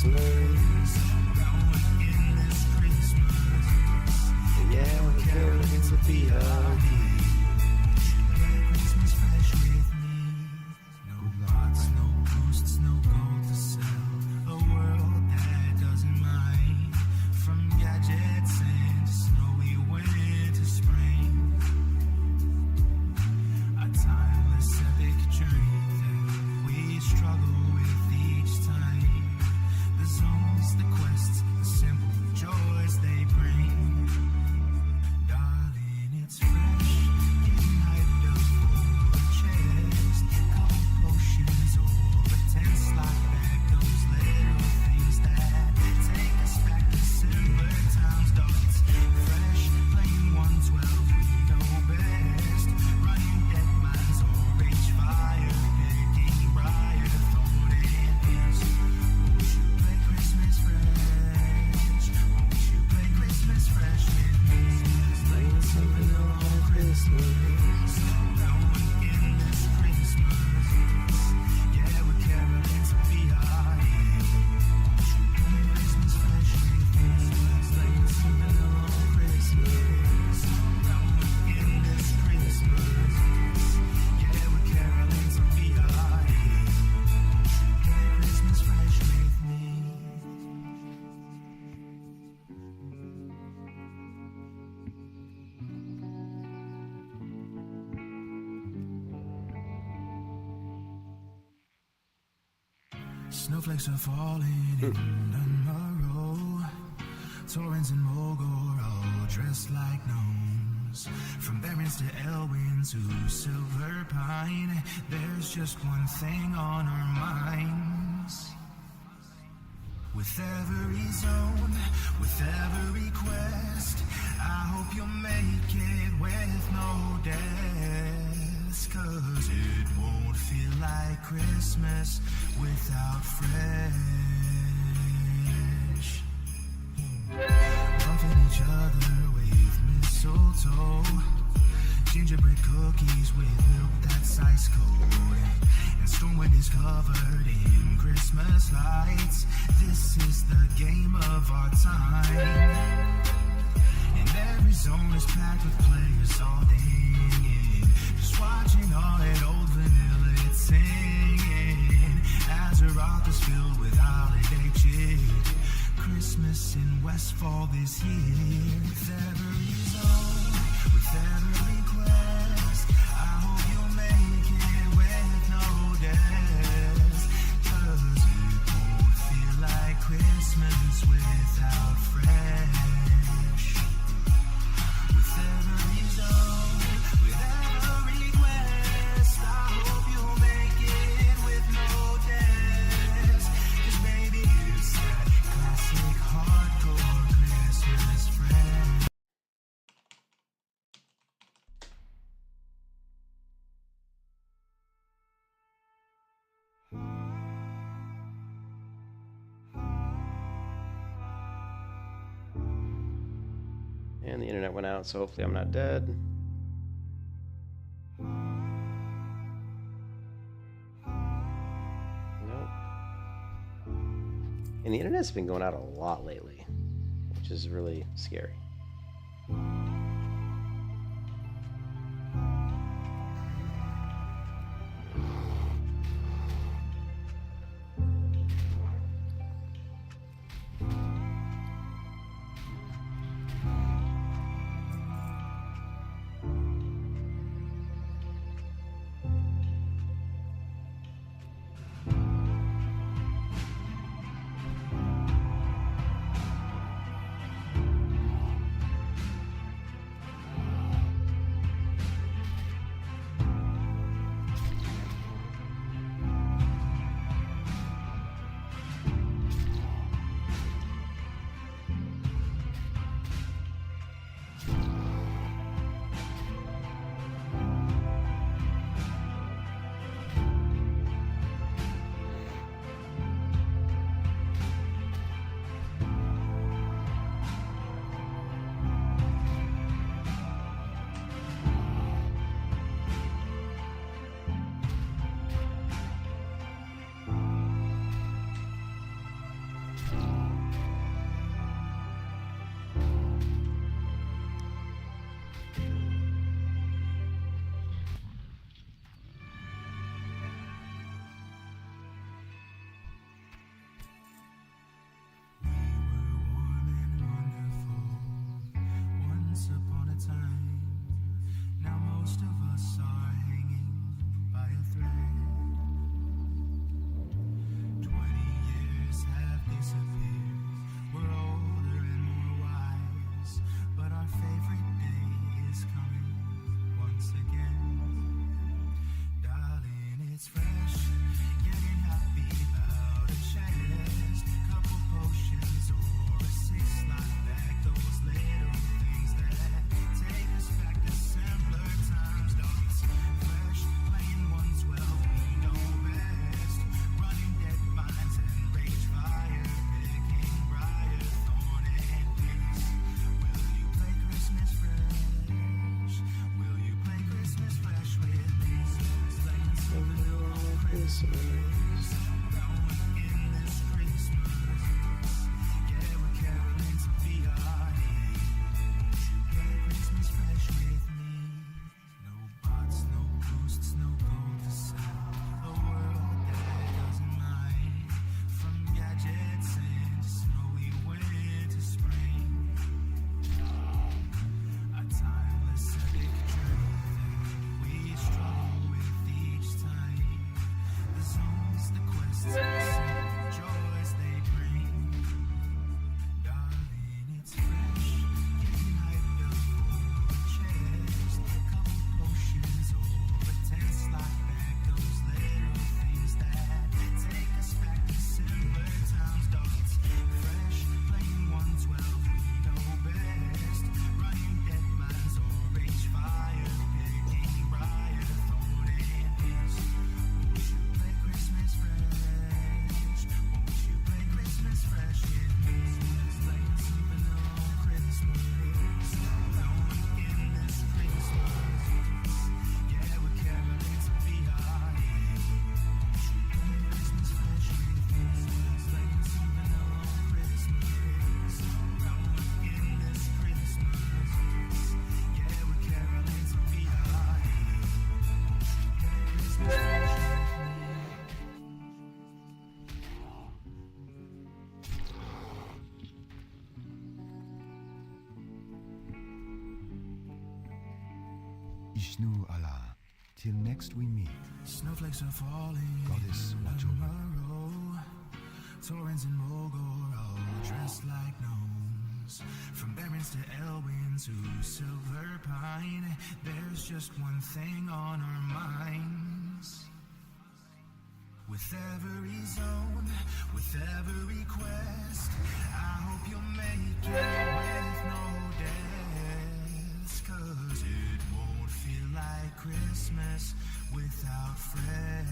Christmas. Yeah, we're caroling to be heard. Snowflakes are falling in a row. Torrens and Mogor all dressed like gnomes. From Barrens to Elwyn to Silver Pine, there's just one thing on our minds. With every zone, with every quest, I hope you'll make it with no deaths. 'Cause it won't feel like Christmas without fresh. Bumping each other with mistletoe, gingerbread cookies with milk that's ice cold, and Stormwind is covered in Christmas lights. This is the game of our time, and every zone is packed with players all dinging, just watching all that old vanilla it's singing. Azeroth is filled with holiday cheer. Christmas in Westfall this year. With every zone, with every quest, I hope you'll make it with no deaths. 'Cause it won't feel like Christmas without fresh. With every zone, with every quest, I hope you'll make it with no deaths. 'Cause baby, it's that classic hardcore Christmas fresh. And the internet went out, so hopefully I'm not dead. Nope. And the internet's been going out a lot lately, which is really scary. Ishnu Allah, till next we meet. Snowflakes are falling. Goddess, watch over. Torrens and Mogor all dressed like gnomes. From Barrens to Elwyn to Silver Pine, there's just one thing on our minds. With every zone, with every quest, I hope you'll make it with no deaths. 'Cause it won't feel like Christmas without fresh.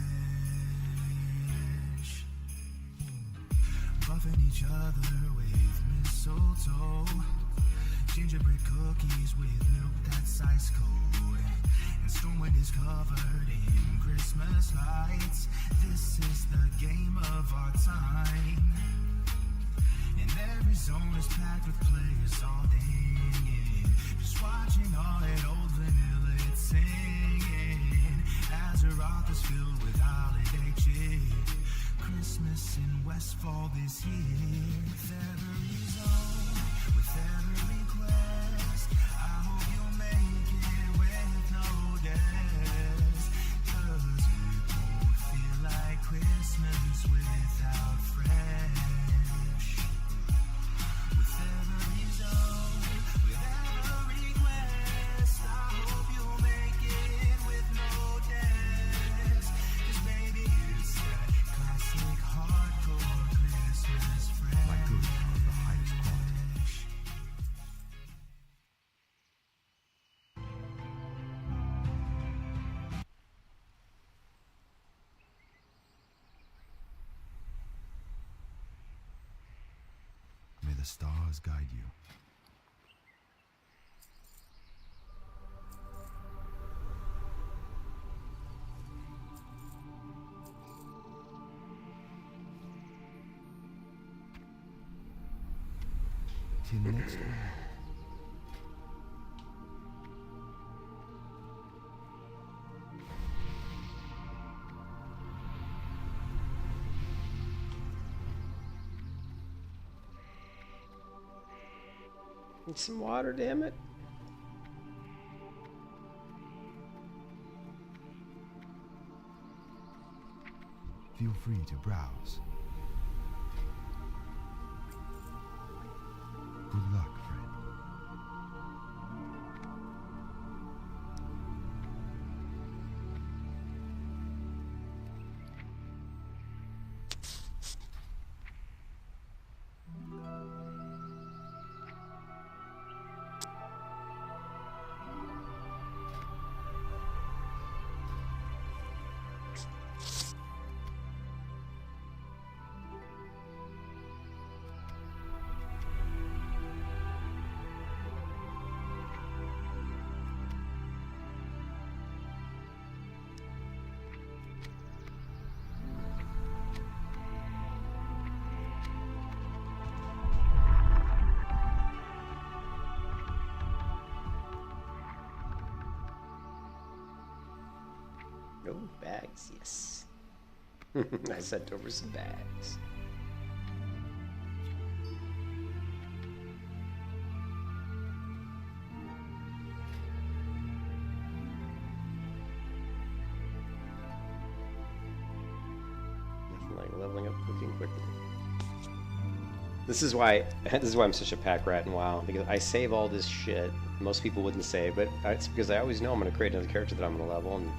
Buffing each other with mistletoe, gingerbread cookies with milk that's ice cold, and Stormwind is covered in Christmas lights. This is the game of our time, and every zone is packed with players all dinging, just watching all that old vanilla it's singing. Azeroth is filled with holiday cheer. Christmas in Westfall this year. With every zone, with every quest, I hope you'll make it with no deaths. 'Cause it won't feel like Christmas without fresh. With every zone, with every quest, I hope you'll make it with no deaths. 'Cause baby, it's that classic hardcore Christmas fresh. My good of the highest quality. May the stars guide you. Till next week. Need some water, damn it. Feel free to browse. Good luck, friend. bags, yes. I sent over some bags. Nothing like leveling up cooking quickly. This is why I'm such a pack rat in WoW, because I save all this shit. Most people wouldn't say, but it's because I always know I'm going to create another character that I'm going to level, and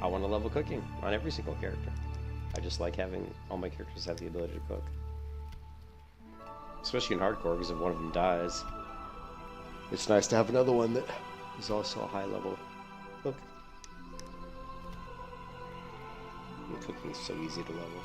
I want to level cooking on every single character. I just like having all my characters have the ability to cook. Especially in hardcore, because if one of them dies, it's nice to have another one that is also a high level cook. And cooking is so easy to level.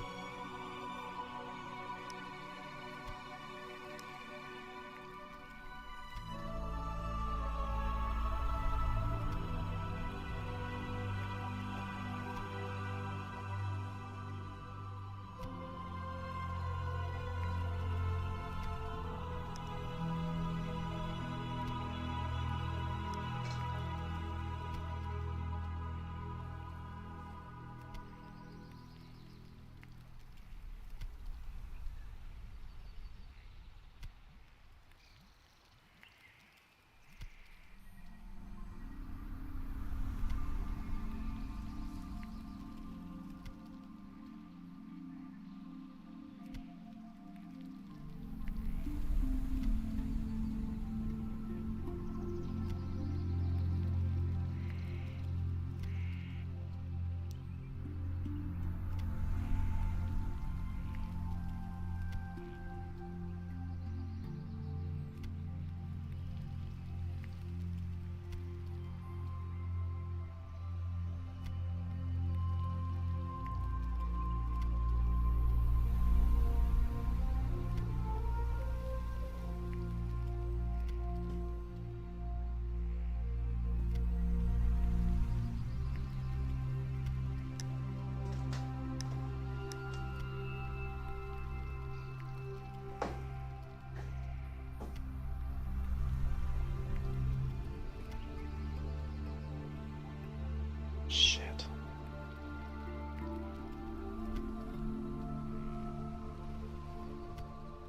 Shit.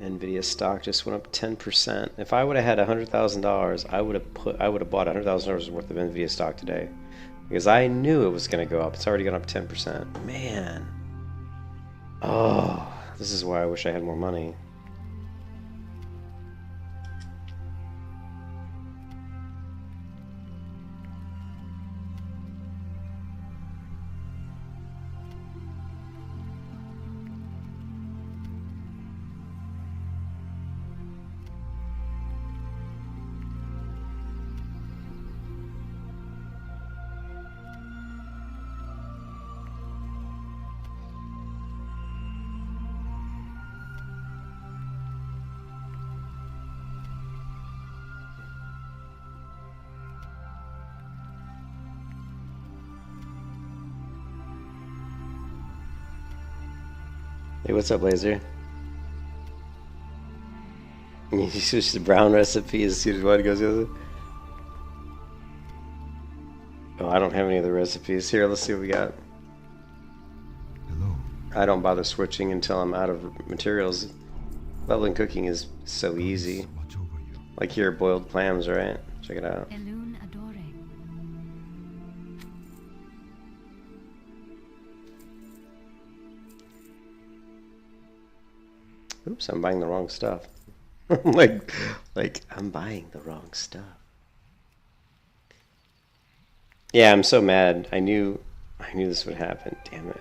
Nvidia stock just went up 10%. If I would have had $100,000, I would have bought $100,000 worth of Nvidia stock today, because I knew it was going to go up. It's already gone up 10%. Man. Oh, this is why I wish I had more money. Hey, what's up, Laser? You switch the brown recipe as soon as one goes the other. Oh, I don't have any of the recipes. Here, let's see what we got. Hello. I don't bother switching until I'm out of materials. Leveling cooking is so easy. Watch over you. Like here, boiled clams, right? Check it out. Oops, I'm buying the wrong stuff. like I'm buying the wrong stuff. Yeah, I'm so mad. I knew this would happen. Damn it.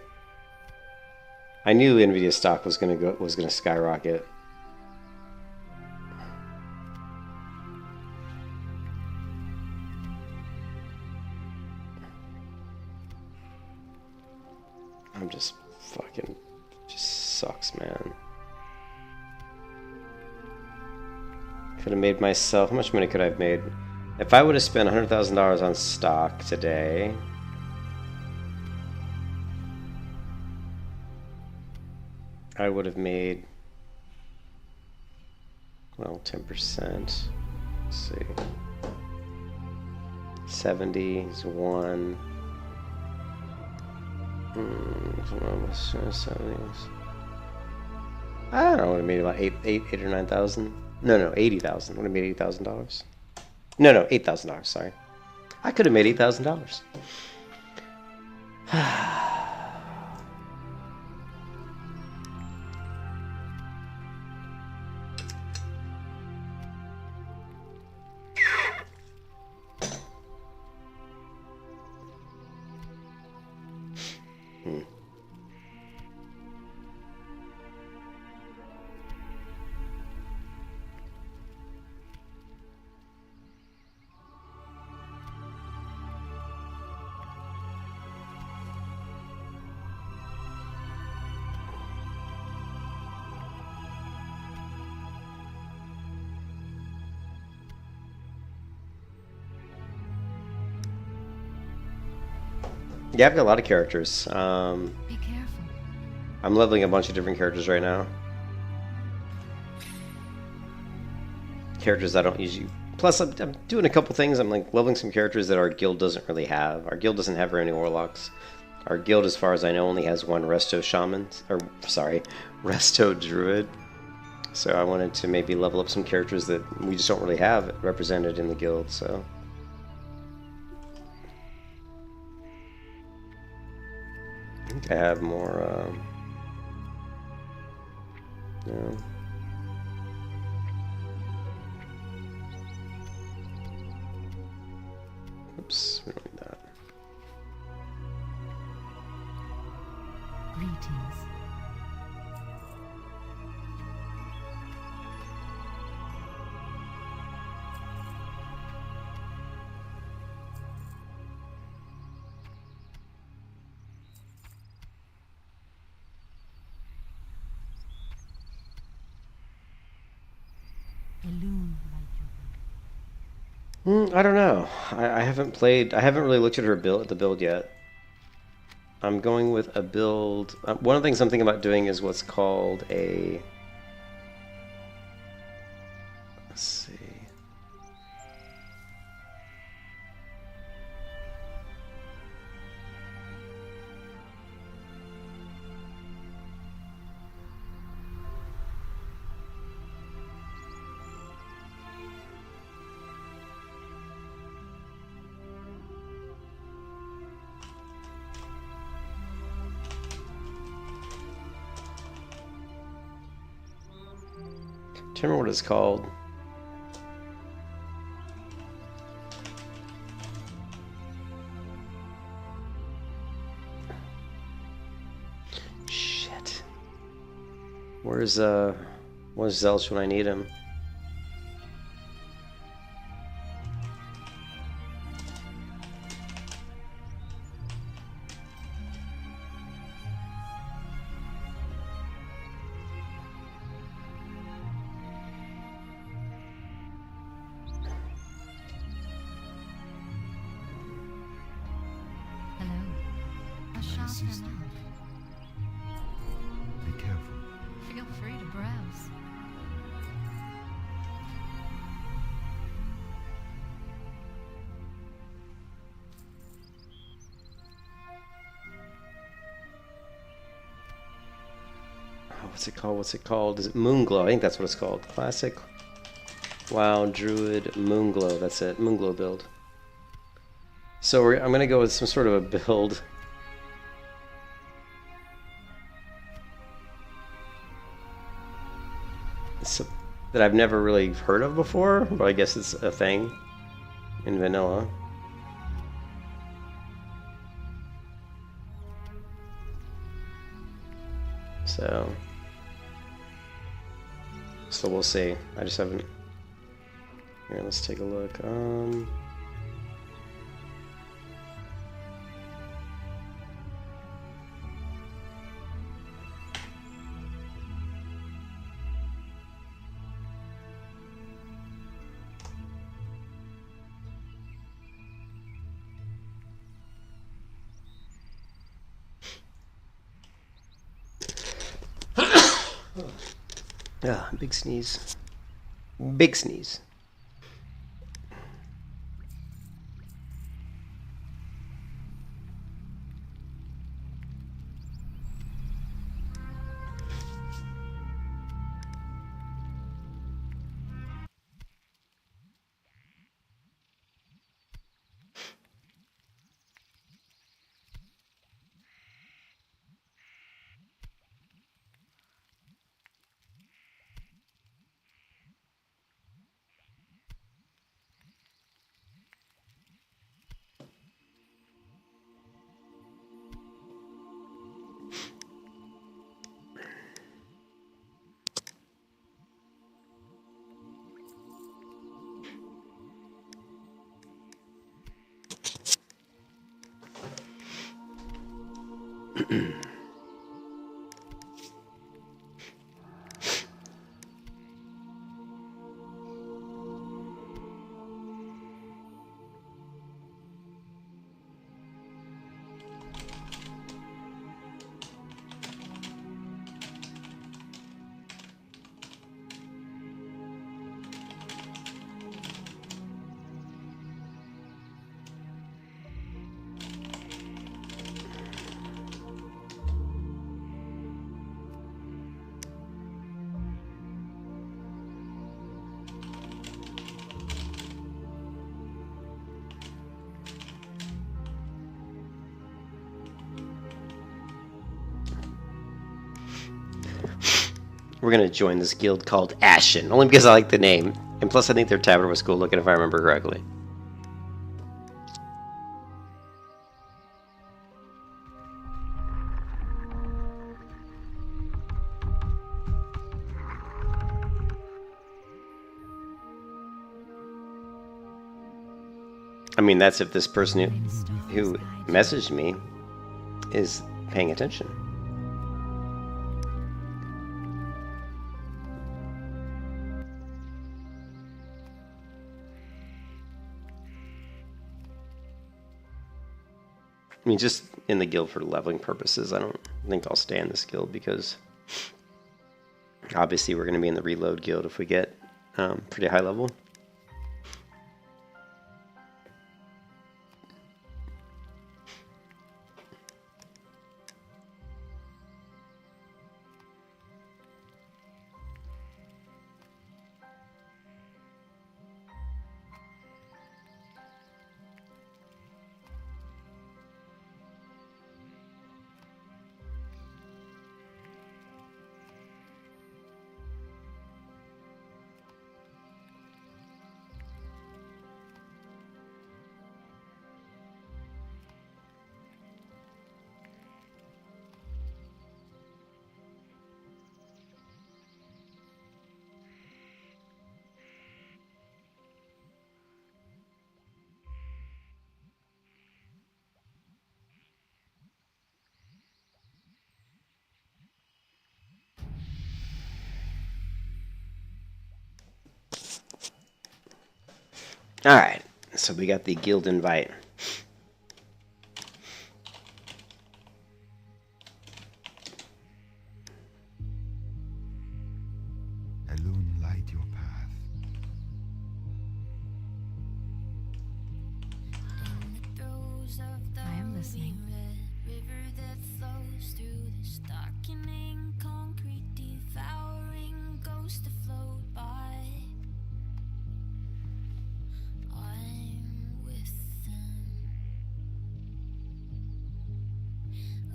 I knew Nvidia stock was gonna skyrocket. I'm just fucking sucks, man. Could have made myself. How much money could I have made if I would have spent $100,000 on stock today? I would have made, well, 10%. Let's see. 70 is 1. I don't know. Would have made about eight or 9,000. No, 80,000. Would have made $8,000. No, $8,000. Sorry, I could have made $8,000. Yeah, I've got a lot of characters. Be careful. I'm leveling a bunch of different characters right now. Characters I don't usually... Plus, I'm doing a couple things. I'm like leveling some characters that our guild doesn't really have. Our guild doesn't have very many warlocks. Our guild, as far as I know, only has one resto shaman. Or, sorry, resto druid. So I wanted to maybe level up some characters that we just don't really have represented in the guild, so... I think I have more, no. Oops, we don't need that. Greetings. I don't know. I haven't played. I haven't really looked at her build, the build yet. I'm going with a build. One of the things I'm thinking about doing is what's called a. Let's see. I don't remember what it's called. Shit. Where's Zelch when I need him? Be careful. Feel free to browse. Oh, what's it called? What's it called? Is it Moonglow? I think that's what it's called. Classic WoW Druid Moonglow. That's it. Moonglow build. So I'm going to go with some sort of a build. That I've never really heard of before, but I guess it's a thing in vanilla. So we'll see. I just haven't. Here, let's take a look. Big sneeze. Big sneeze. We're gonna join this guild called Ashen, only because I like the name. And plus I think their tavern was cool looking if I remember correctly. I mean, that's if this person who messaged me is paying attention. I mean, just in the guild for leveling purposes, I don't think I'll stay in this guild because obviously we're going to be in the reload guild if we get pretty high level. Alright, so we got the guild invite. Alone light your path. I am listening. River that flows through this darkening concrete, devouring ghosts to float by. I'm with them.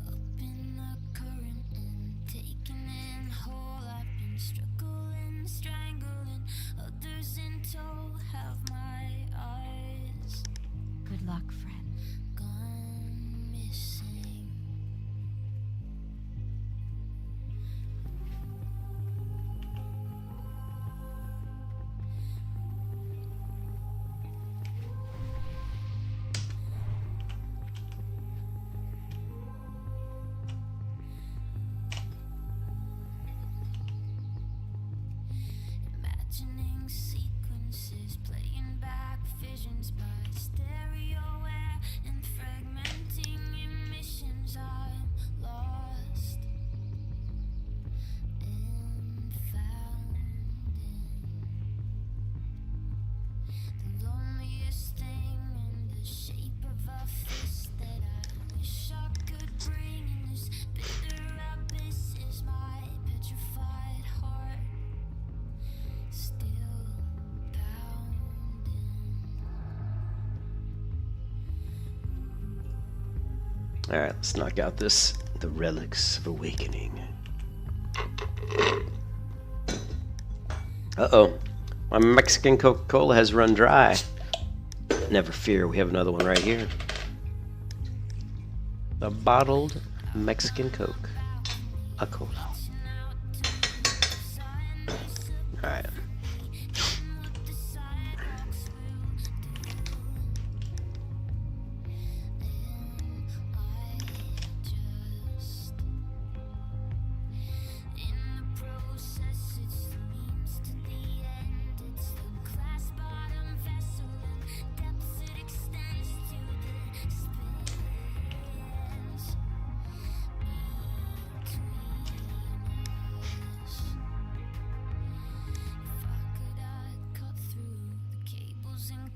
Up in the current and taken in whole. I've been struggling, strangling. Others in tow have my eyes Good luck, friend. gone missing. Imagining sequences, playing back visions by stereo air and fragmenting emissions. I'm lost and found in the loneliest thing in the shape of a fist that I wish I could bring in this bitter abyss is my petrified heart. Still pounding. Alright, let's knock out the relics of awakening. Uh-oh. My Mexican Coca-Cola has run dry. Never fear, we have another one right here. The bottled Mexican Coke. A cola. Alright.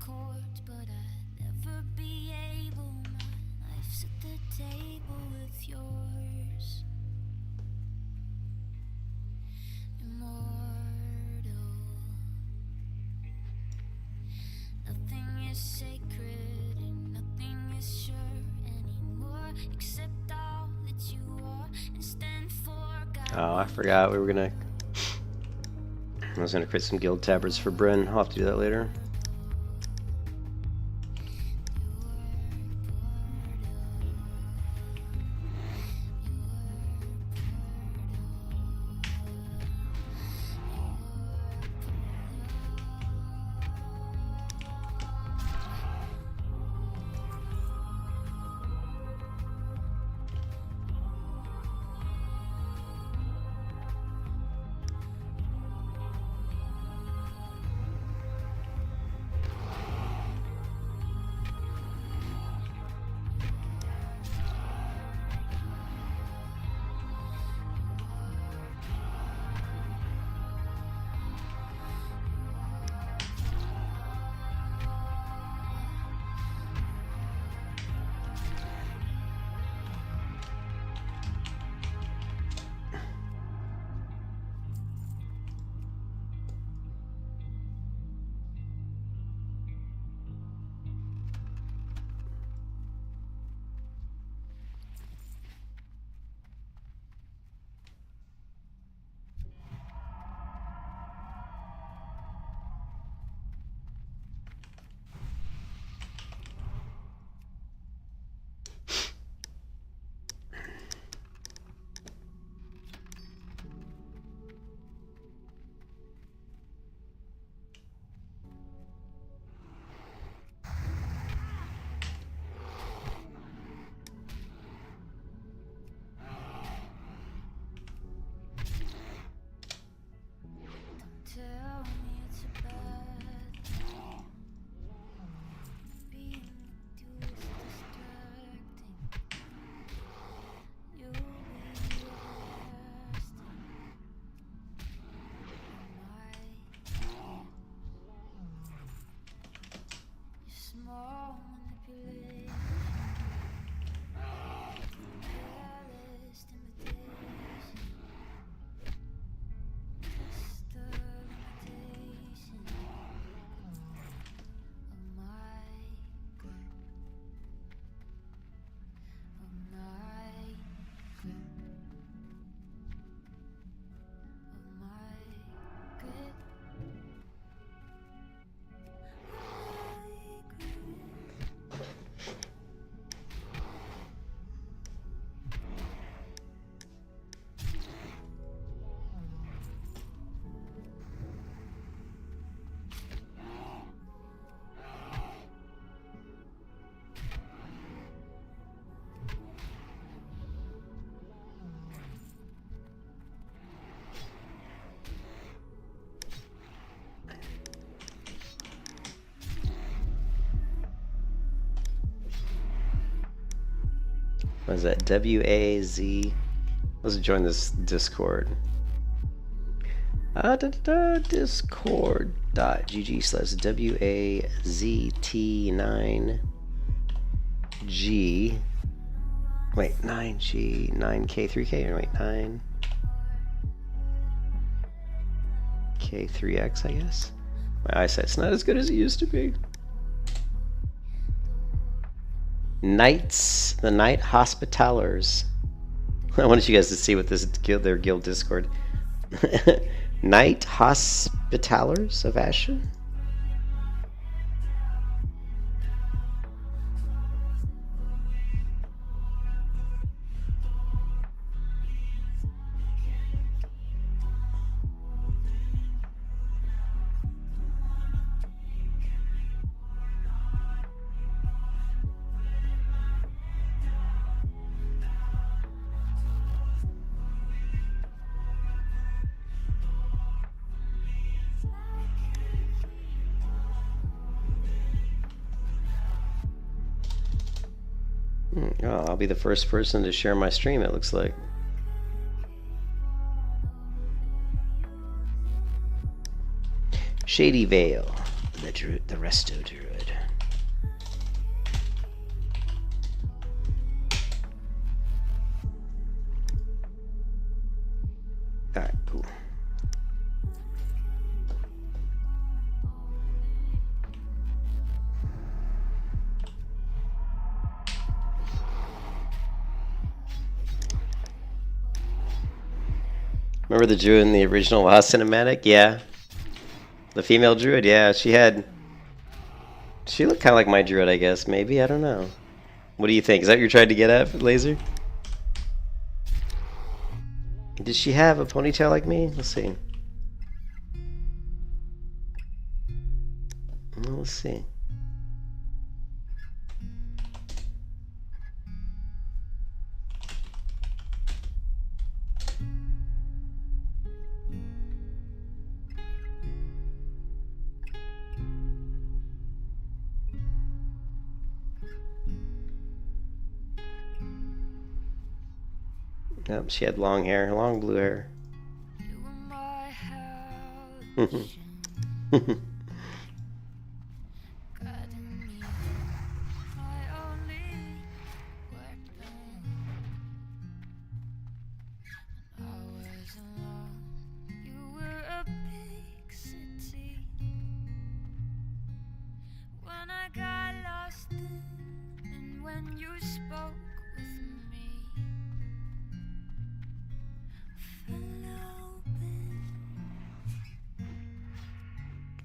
chords, but I'd never be able. My life's at the table with yours. Immortal. Nothing is sacred and nothing is sure anymore, except all that you are and stand for. God. Oh, I forgot we were gonna. I was gonna create some guild tabards for Bryn. I'll have to do that later. Tell me it's a bad thing. Being with you is distracting. You'll be everlasting. Your small manipulation, careless invitation. Just the limitation of my grip, of my grip, of my grip. What is that? WAZ. Let's join this Discord. Discord.gg/WAZT9G. Wait, 9G, 9K, 3K, or wait, 9K, 3X, I guess. My eyesight's not as good as it used to be. Knights, the Night Hospitallers. I wanted you guys to see what this guild, their guild Discord. Night Hospitallers of Ashen. Oh, I'll be the first person to share my stream, it looks like. Shadyvale the the Resto Druid. Alright, cool. Remember the druid in the original WoW cinematic? Yeah. The female druid, yeah. She looked kind of like my druid, I guess. Maybe, I don't know. What do you think? Is that what you're trying to get at, Laser? Did she have a ponytail like me? Let's see. Let's see. Yep, she had long hair, long blue hair. You were my help. Guiding me, my only weapon. When I was alone, you were a big city. When I got lost and when you spoke with me,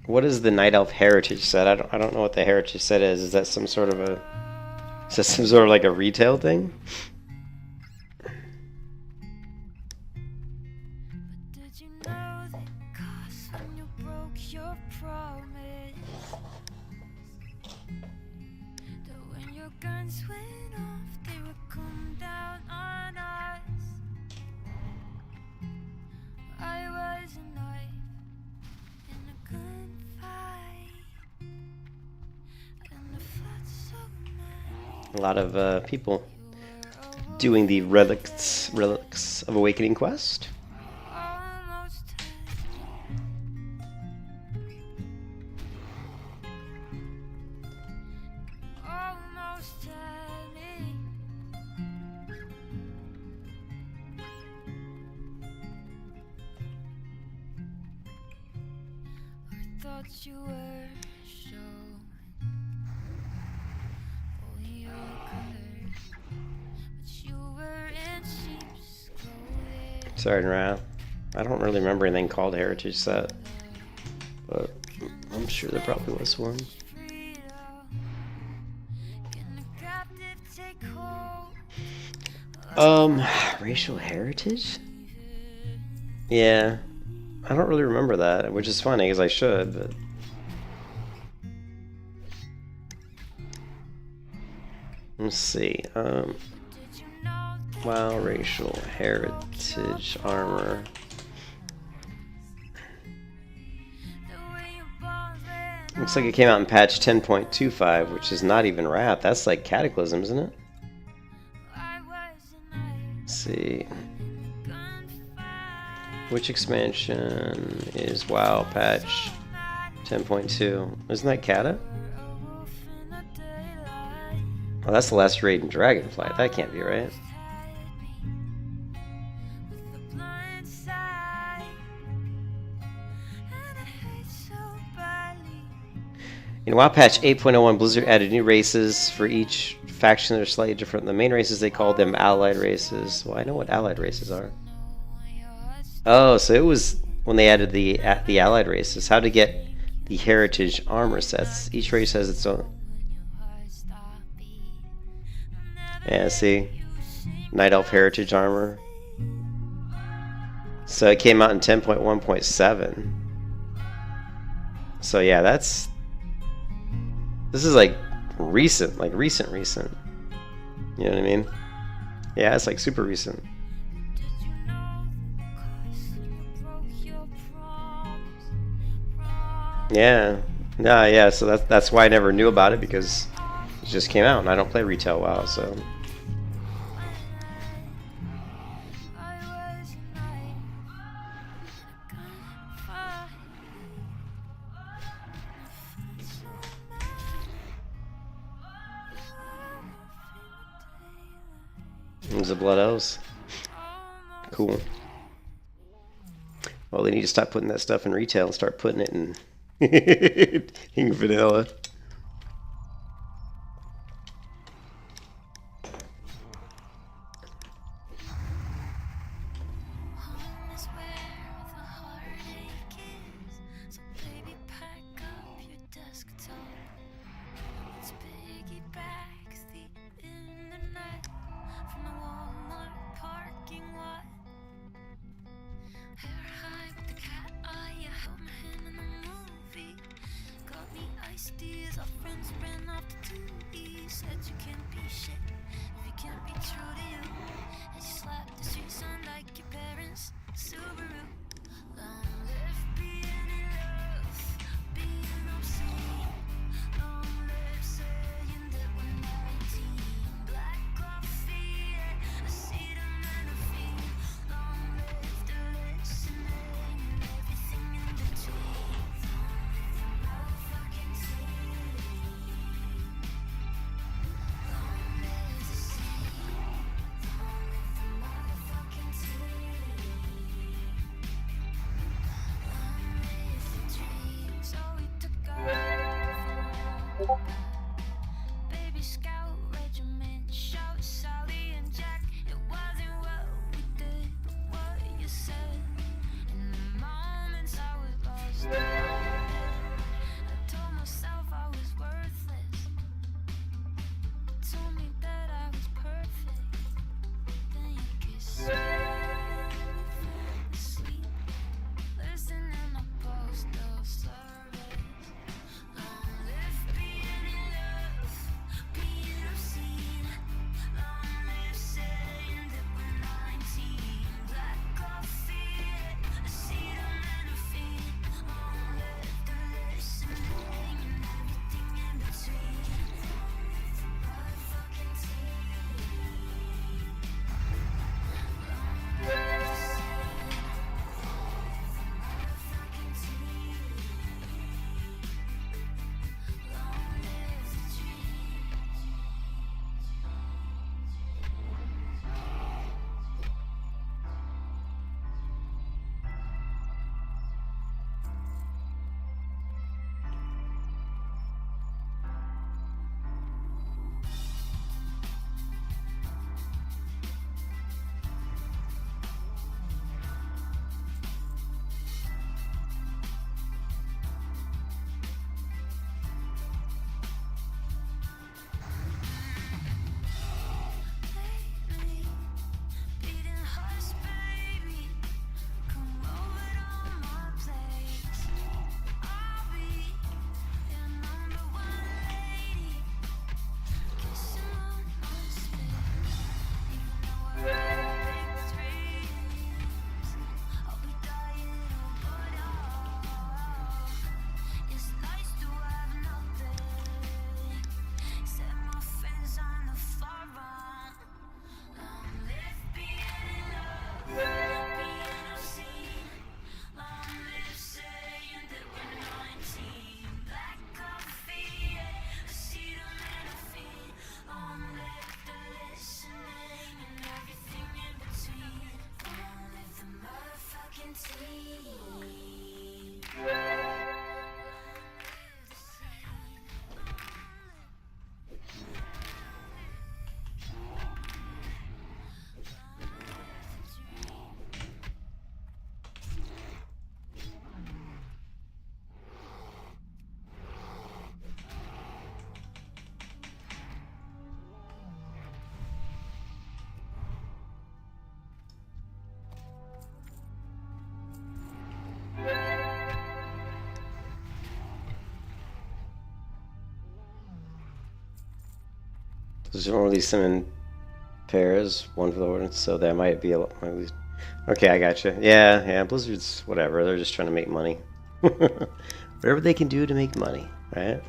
What is the Night Elf Heritage set? I don't know what the Heritage set is. Is that some sort of a... Is that some sort of like a retail thing? but did you know that cost when you broke your promise? That when your guns went off, they would come down on us. I was a knife in a gunfight, and the fought so many. A lot of people doing the Relics of Awakening quest. Almost had me. I thought you were showing all your colors, but you were in sheep's clothing. Sorry, Nara. I don't really remember anything called Heritage set, but I'm sure there probably was one. Freedom, can the captive take hold? Racial heritage? Yeah. I don't really remember that, which is funny because I should, but... Let's see. Did you know that Wow, racial heritage armor. the way your bones ran Looks like it came out in patch 10.25, which is not even wrapped. That's like Cataclysm, isn't it? I was a knife Let's see. in a gunfight. Which expansion is WoW patch 10.2? Isn't that Cata? A wolf in the daylight. Oh, that's the last raid in Dragonflight. That can't be right. With the blind side, and I hate so badly. In WoW patch 8.01, Blizzard added new races for each faction that are slightly different. The main races, they called them allied races. Well, I know what allied races are. Oh, so it was when they added the allied races. How to get the heritage armor sets. Each race has its own. Yeah, see? Night Elf heritage armor. So it came out in 10.1.7. So yeah, this is like recent. You know what I mean? Yeah, it's like super recent. Did you know that cost when you broke your promise? Yeah. No, yeah, so that's why I never knew about it, because it just came out and I don't play retail WoW, so I was a knife in a gunfight. There's the blood elves. Cool. Well, they need to stop putting that stuff in retail and start putting it in in vanilla. Home is where the heartache is. So baby, pack up your desktop. Let's piggyback the internet from the Walmart parking lot. Hair high with the cat eye, you held my hand in the movie. Got me iced teas, our friends ran off to 2E. Said you can't be shit if you can't be true to you. And you slapped the streets on like your parents' Subaru. Long live being in love, being obscene. Long live saying that we're 19. Black coffee, acetaminophen. Long live the listening and everything in between. Long live the motherfucking team. Long live the scene. Long live the motherfucking team. Long live the dream. So we took off. Baby Scout Regiment, shout Sally and Jack. It wasn't what we did, but what you said. In the moments I was lost, I told myself I was worthless. Told me that I was perfect. Then you kissed me. Sleep, listening to postal service. Long live being in love, being obscene. Long live saying that we're 19. Black coffee, acetaminophen. Long live the listening and everything in between. Long live the motherfucking team. Long live the scene. Long live the motherfucking team. Long live the dream. Lately, beating hearts, baby. Come over on my place. I'll be your number one lady. Kissing on my space. Even though I break dreams, I'll be dying over all. It's nice to have nothing. Set my friends on the far wrong. Long live being in love, being obscene. Long live saying that we're 19. Black coffee, acetaminophen. Long live the listening and everything in between. Long live the motherfucking team. Long live the scene. There's one release them in pairs, one for the ordinance, so that might be a lot. Okay, I gotcha. Yeah, yeah. Blizzard's whatever. They're just trying to make money. Whatever they can do to make money, right?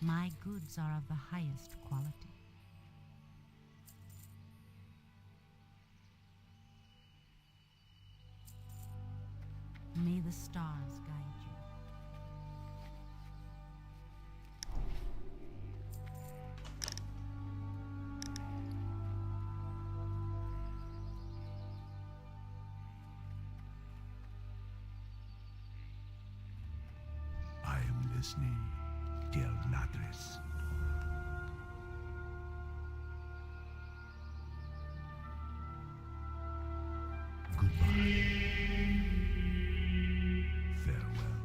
My goods are of the highest quality. May the stars guide you. I am listening, dear Ladris. Goodbye. Farewell.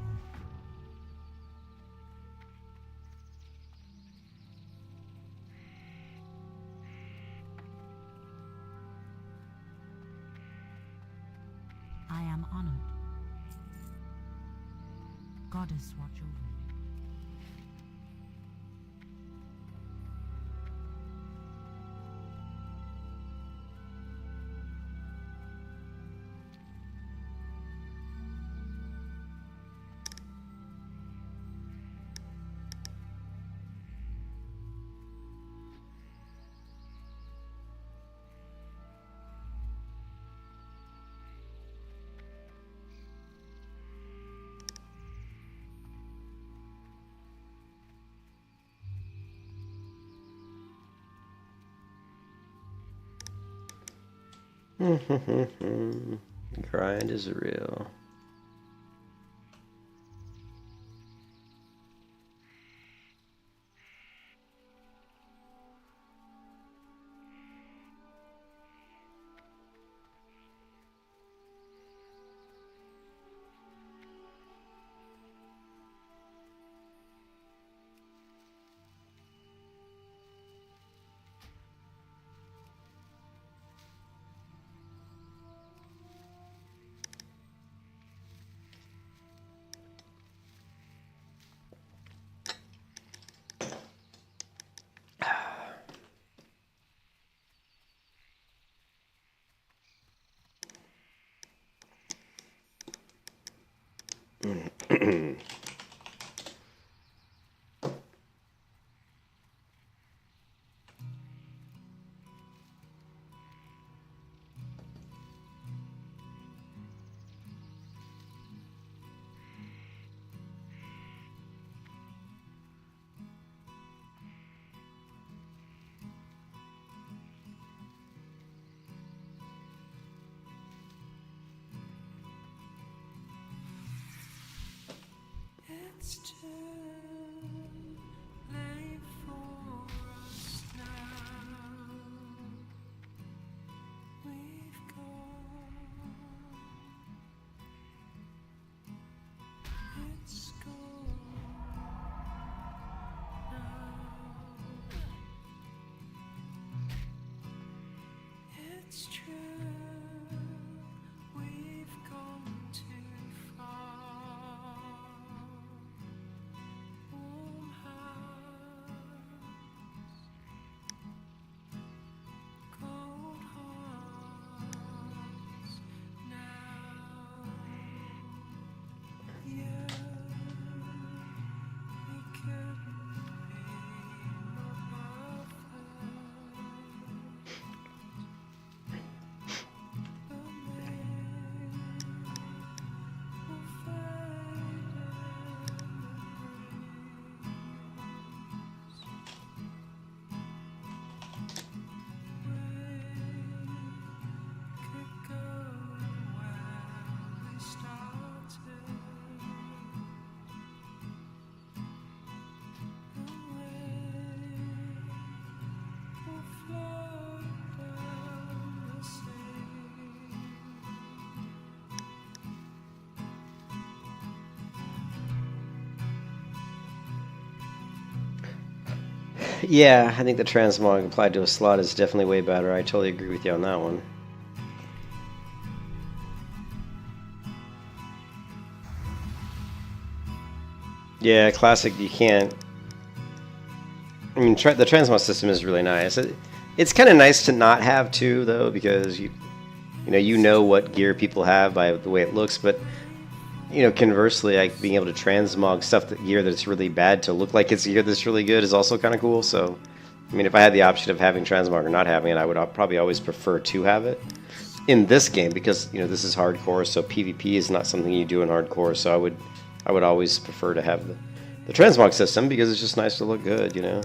I am honored. Goddess watch over you. Grind is real. It's too late for us now. We've gone. It's gone now. It's true. We've gone too far. Warm hearts, cold hearts now. Yeah, we couldn't be more perfect. The man will fade could go where we started. Will float down the sea. Yeah, I think the transmog applied to a slot is definitely way better. I totally agree with you on that one. Yeah, classic. You can't. I mean, the transmog system is really nice. It's kind of nice to not have two though, because you know what gear people have by the way it looks. But you know, conversely, like being able to transmog stuff, that gear that's really bad to look like it's gear that's really good is also kind of cool. So, I mean, if I had the option of having transmog or not having it, I would probably always prefer to have it in this game because, you know, this is hardcore, so PvP is not something you do in hardcore. So I would always prefer to have the transmog system because it's just nice to look good, you know.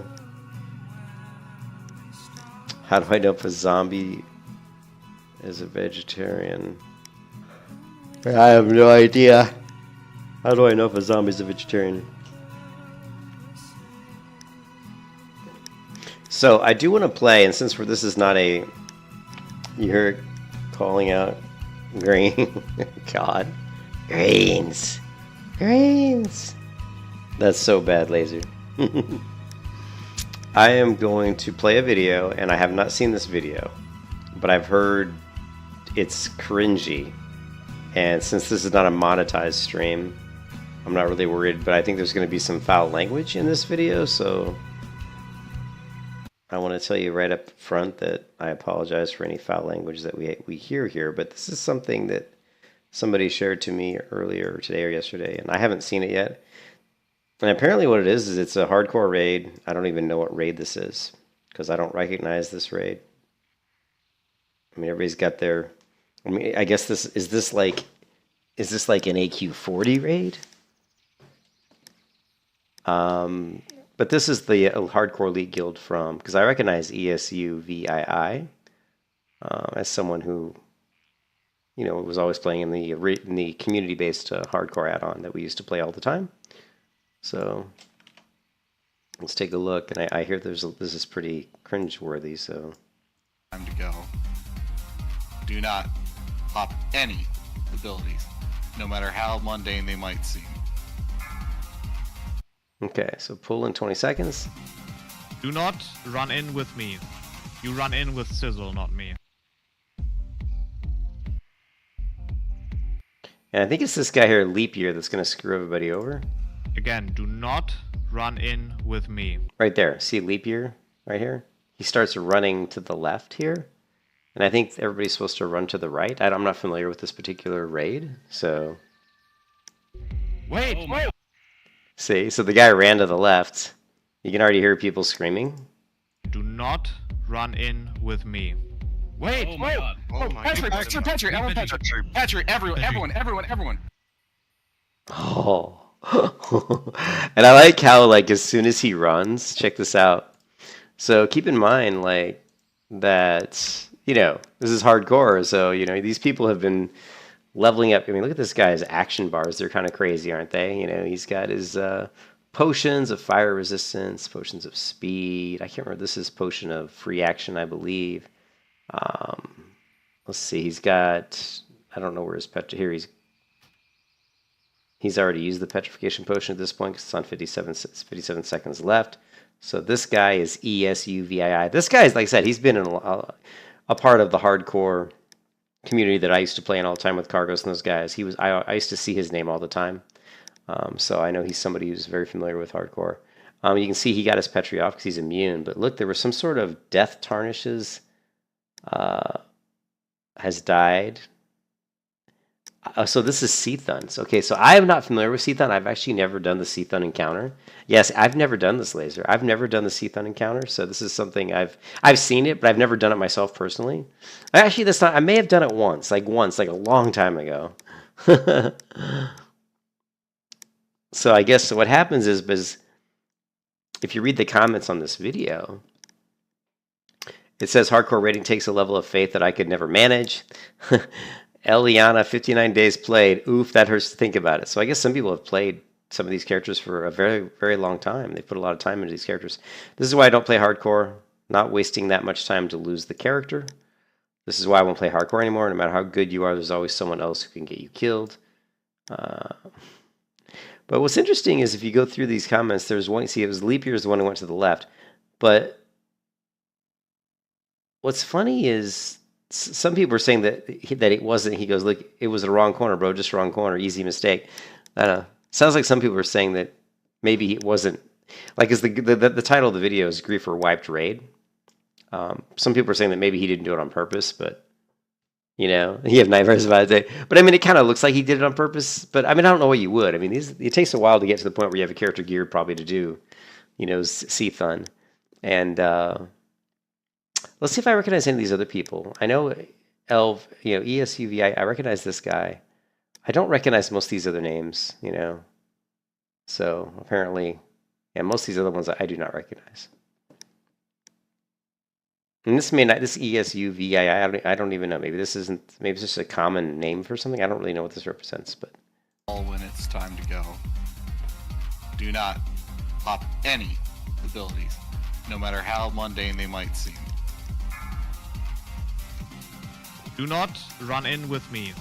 How do I know if a zombie is a vegetarian? I have no idea. How do I know if a zombie is a vegetarian? So I do want to play, and since this is not a... You hear it calling out green. God. Greens. Greens. That's so bad, Laser. I am going to play a video, and I have not seen this video, but I've heard it's cringy. And since this is not a monetized stream, I'm not really worried, but I think there's going to be some foul language in this video, so I want to tell you right up front that I apologize for any foul language that we hear here, but this is something that somebody shared to me earlier today or yesterday, and I haven't seen it yet. And apparently what it is it's a hardcore raid. I don't even know what raid this is, because I don't recognize this raid. I mean, everybody's got their... I mean, I guess is this like an AQ40 raid? But this is the Hardcore Elite Guild from, because I recognize ESUVII as someone who, you know, was always playing in the community-based hardcore add-on that we used to play all the time. So let's take a look, and I hear this is pretty cringe-worthy. So time to go. Do not pop any abilities, no matter how mundane they might seem. Okay, so pull in 20 seconds. Do not run in with me. You run in with Sizzle, not me. And I think it's this guy here, Leap Year, that's going to screw everybody over. Again, do not run in with me. Right there. See Leap Year right here? He starts running to the left here. And I think everybody's supposed to run to the right. I'm not familiar with this particular raid, so... Wait, wait! See, so the guy ran to the left. You can already hear people screaming. Do not run in with me. Wait, Oh my god. Oh my Patrick, god. Patrick, everyone. Oh. And I like how, like, as soon as he runs, check this out. So keep in mind, like, that, you know, this is hardcore. So, you know, these people have been leveling up. I mean, look at this guy's action bars. They're kind of crazy, aren't they? You know, he's got his potions of fire resistance, potions of speed. I can't remember. This is potion of free action, I believe. Let's see. He's got, I don't know where his here. He's already used the petrification potion at this point because it's on 57 seconds left. So this guy is ESUVII. This guy is, like I said, he's been in a part of the hardcore community that I used to play in all the time with Cargos and those guys. I used to see his name all the time. So I know he's somebody who's very familiar with hardcore. You can see he got his Petri off because he's immune. But look, there was some sort of death tarnishes has died. So this is Seathun. Okay, so I am not familiar with Seathun. I've actually never done the Seathun encounter. Yes, I've never done this, Laser. I've never done the Seathun encounter. So this is something I've seen it, but I've never done it myself personally. Actually, that's not. I may have done it once, like a long time ago. So I guess what happens is if you read the comments on this video, it says hardcore rating takes a level of faith that I could never manage. Eliana, 59 days played. Oof, that hurts to think about it. So I guess some people have played some of these characters for a very, very long time. They put a lot of time into these characters. This is why I don't play hardcore. Not wasting that much time to lose the character. This is why I won't play hardcore anymore. No matter how good you are, there's always someone else who can get you killed. But what's interesting is if you go through these comments, there's one, see, it was Leap Year is the one who went to the left. But what's funny is some people are saying that it wasn't. He goes, look, it was the wrong corner, bro. Just wrong corner. Easy mistake. I don't know. Sounds like some people are saying that maybe it wasn't. Like, as the title of the video is Grief or Wiped Raid. Some people are saying that maybe he didn't do it on purpose, but You know, you have nightmares about it. But I mean, it kind of looks like he did it on purpose. But I mean, I don't know what you would. I mean, it takes a while to get to the point where you have a character geared probably to do, you know, Seathun. And let's see if I recognize any of these other people. I know Elv, you know, ESUV. I recognize this guy. I don't recognize most of these other names, you know. So apparently, yeah, most of these other ones I do not recognize. And this may not, this ESUVI, I don't even know. Maybe this isn't, maybe it's just a common name for something. I don't really know what this represents, but. When it's time to go. Do not pop any abilities, no matter how mundane they might seem. Do not run in with me.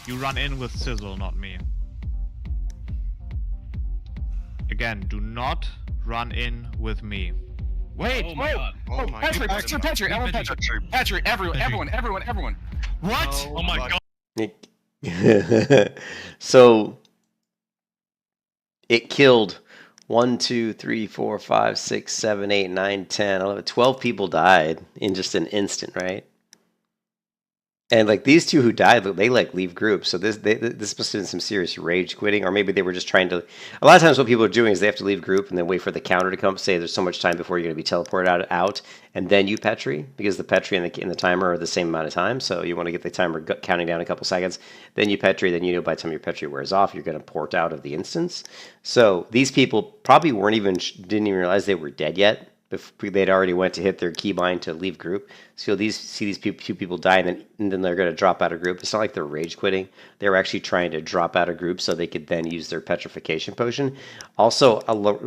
You run in with Sizzle, not me. Again, do not run in with me. Wait, Oh my god. Oh my Patrick, god. Patrick, everyone. What? Oh my god. So it killed 1, 2, 3, 4, 5, 6, 7, 8, 9, 10, 11, 12 people died in just an instant, right? And like these two who died, they like leave groups. So this must have been some serious rage quitting, or maybe they were just trying to. A lot of times, what people are doing is they have to leave group and then wait for the counter to come. Say there's so much time before you're going to be teleported out, and then you Petri, because the Petri and the timer are the same amount of time. So you want to get the timer counting down a couple seconds. Then you Petri, then you know by the time your Petri wears off, you're going to port out of the instance. So these people probably didn't even realize they were dead yet. They'd already went to hit their keybind to leave group. So these two people die, and then they're going to drop out of group. It's not like they're rage quitting. They were actually trying to drop out of group so they could then use their petrification potion. Also,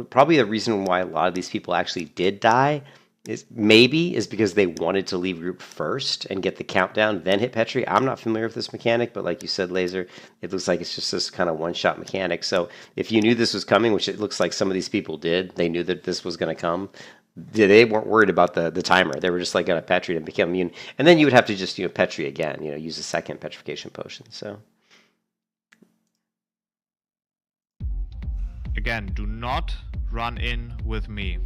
probably the reason why a lot of these people actually did die is because they wanted to leave group first and get the countdown, then hit Petri. I'm not familiar with this mechanic, but like you said, Laser, it looks like it's just this kind of one-shot mechanic. So if you knew this was coming, which it looks like some of these people did, they knew that this was going to come. They weren't worried about the timer. They were just like going to Petri and become immune. And then you would have to just, Petri again, use a second petrification potion. So Again, do not run in with me.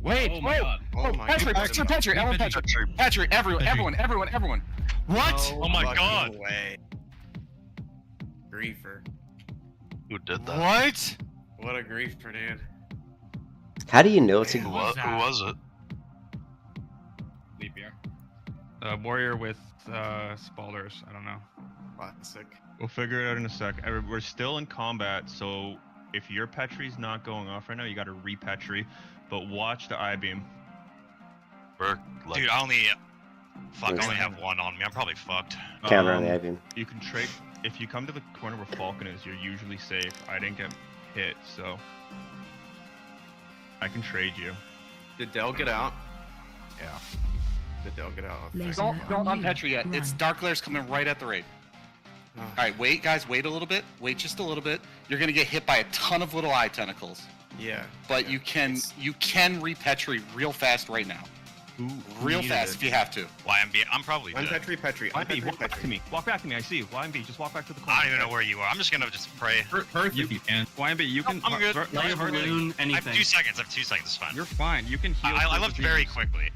Wait, Oh my god. Oh my Patrick, god. Patrick, everyone. What? Oh my fucking god. way. Griefer. Who did that? What? What a griefer, dude. how do you know it's a Who was it? Leap year. Warrior with Spalders. I don't know. Classic. We'll figure it out in a sec. We're still in combat, so if your Petri's not going off right now, you gotta re-Petri, but watch the I-beam. We're like, Dude, I only have one on me. I'm probably fucked. counter on the I-beam? You can trade, if you come to the corner where Falcon is, you're usually safe. I didn't get hit, so I can trade you. Did Dell get out? Yeah. Did Dell get out? Laser Don't on Petri yet. run. It's Dark Glare's coming right at the raid. Oh. All right, wait, guys. Wait a little bit. Wait just a little bit. You're gonna get hit by a ton of little eye tentacles, Yeah. but yeah. you can re-Petri real fast right now. Who Real needed fast it? if you have to. YMB, I'm probably I'm dead. Petri. YMB, walk back to me. Walk back to me. I see you. YMB, just walk back to the corner. I don't even know where you are. I'm just gonna just pray. Perth if you can. YMB, you can. I'm good. Lay a balloon, I have anything. 2 seconds. I have 2 seconds. It's fine. You're fine. You can heal. I through left the very beams. quickly.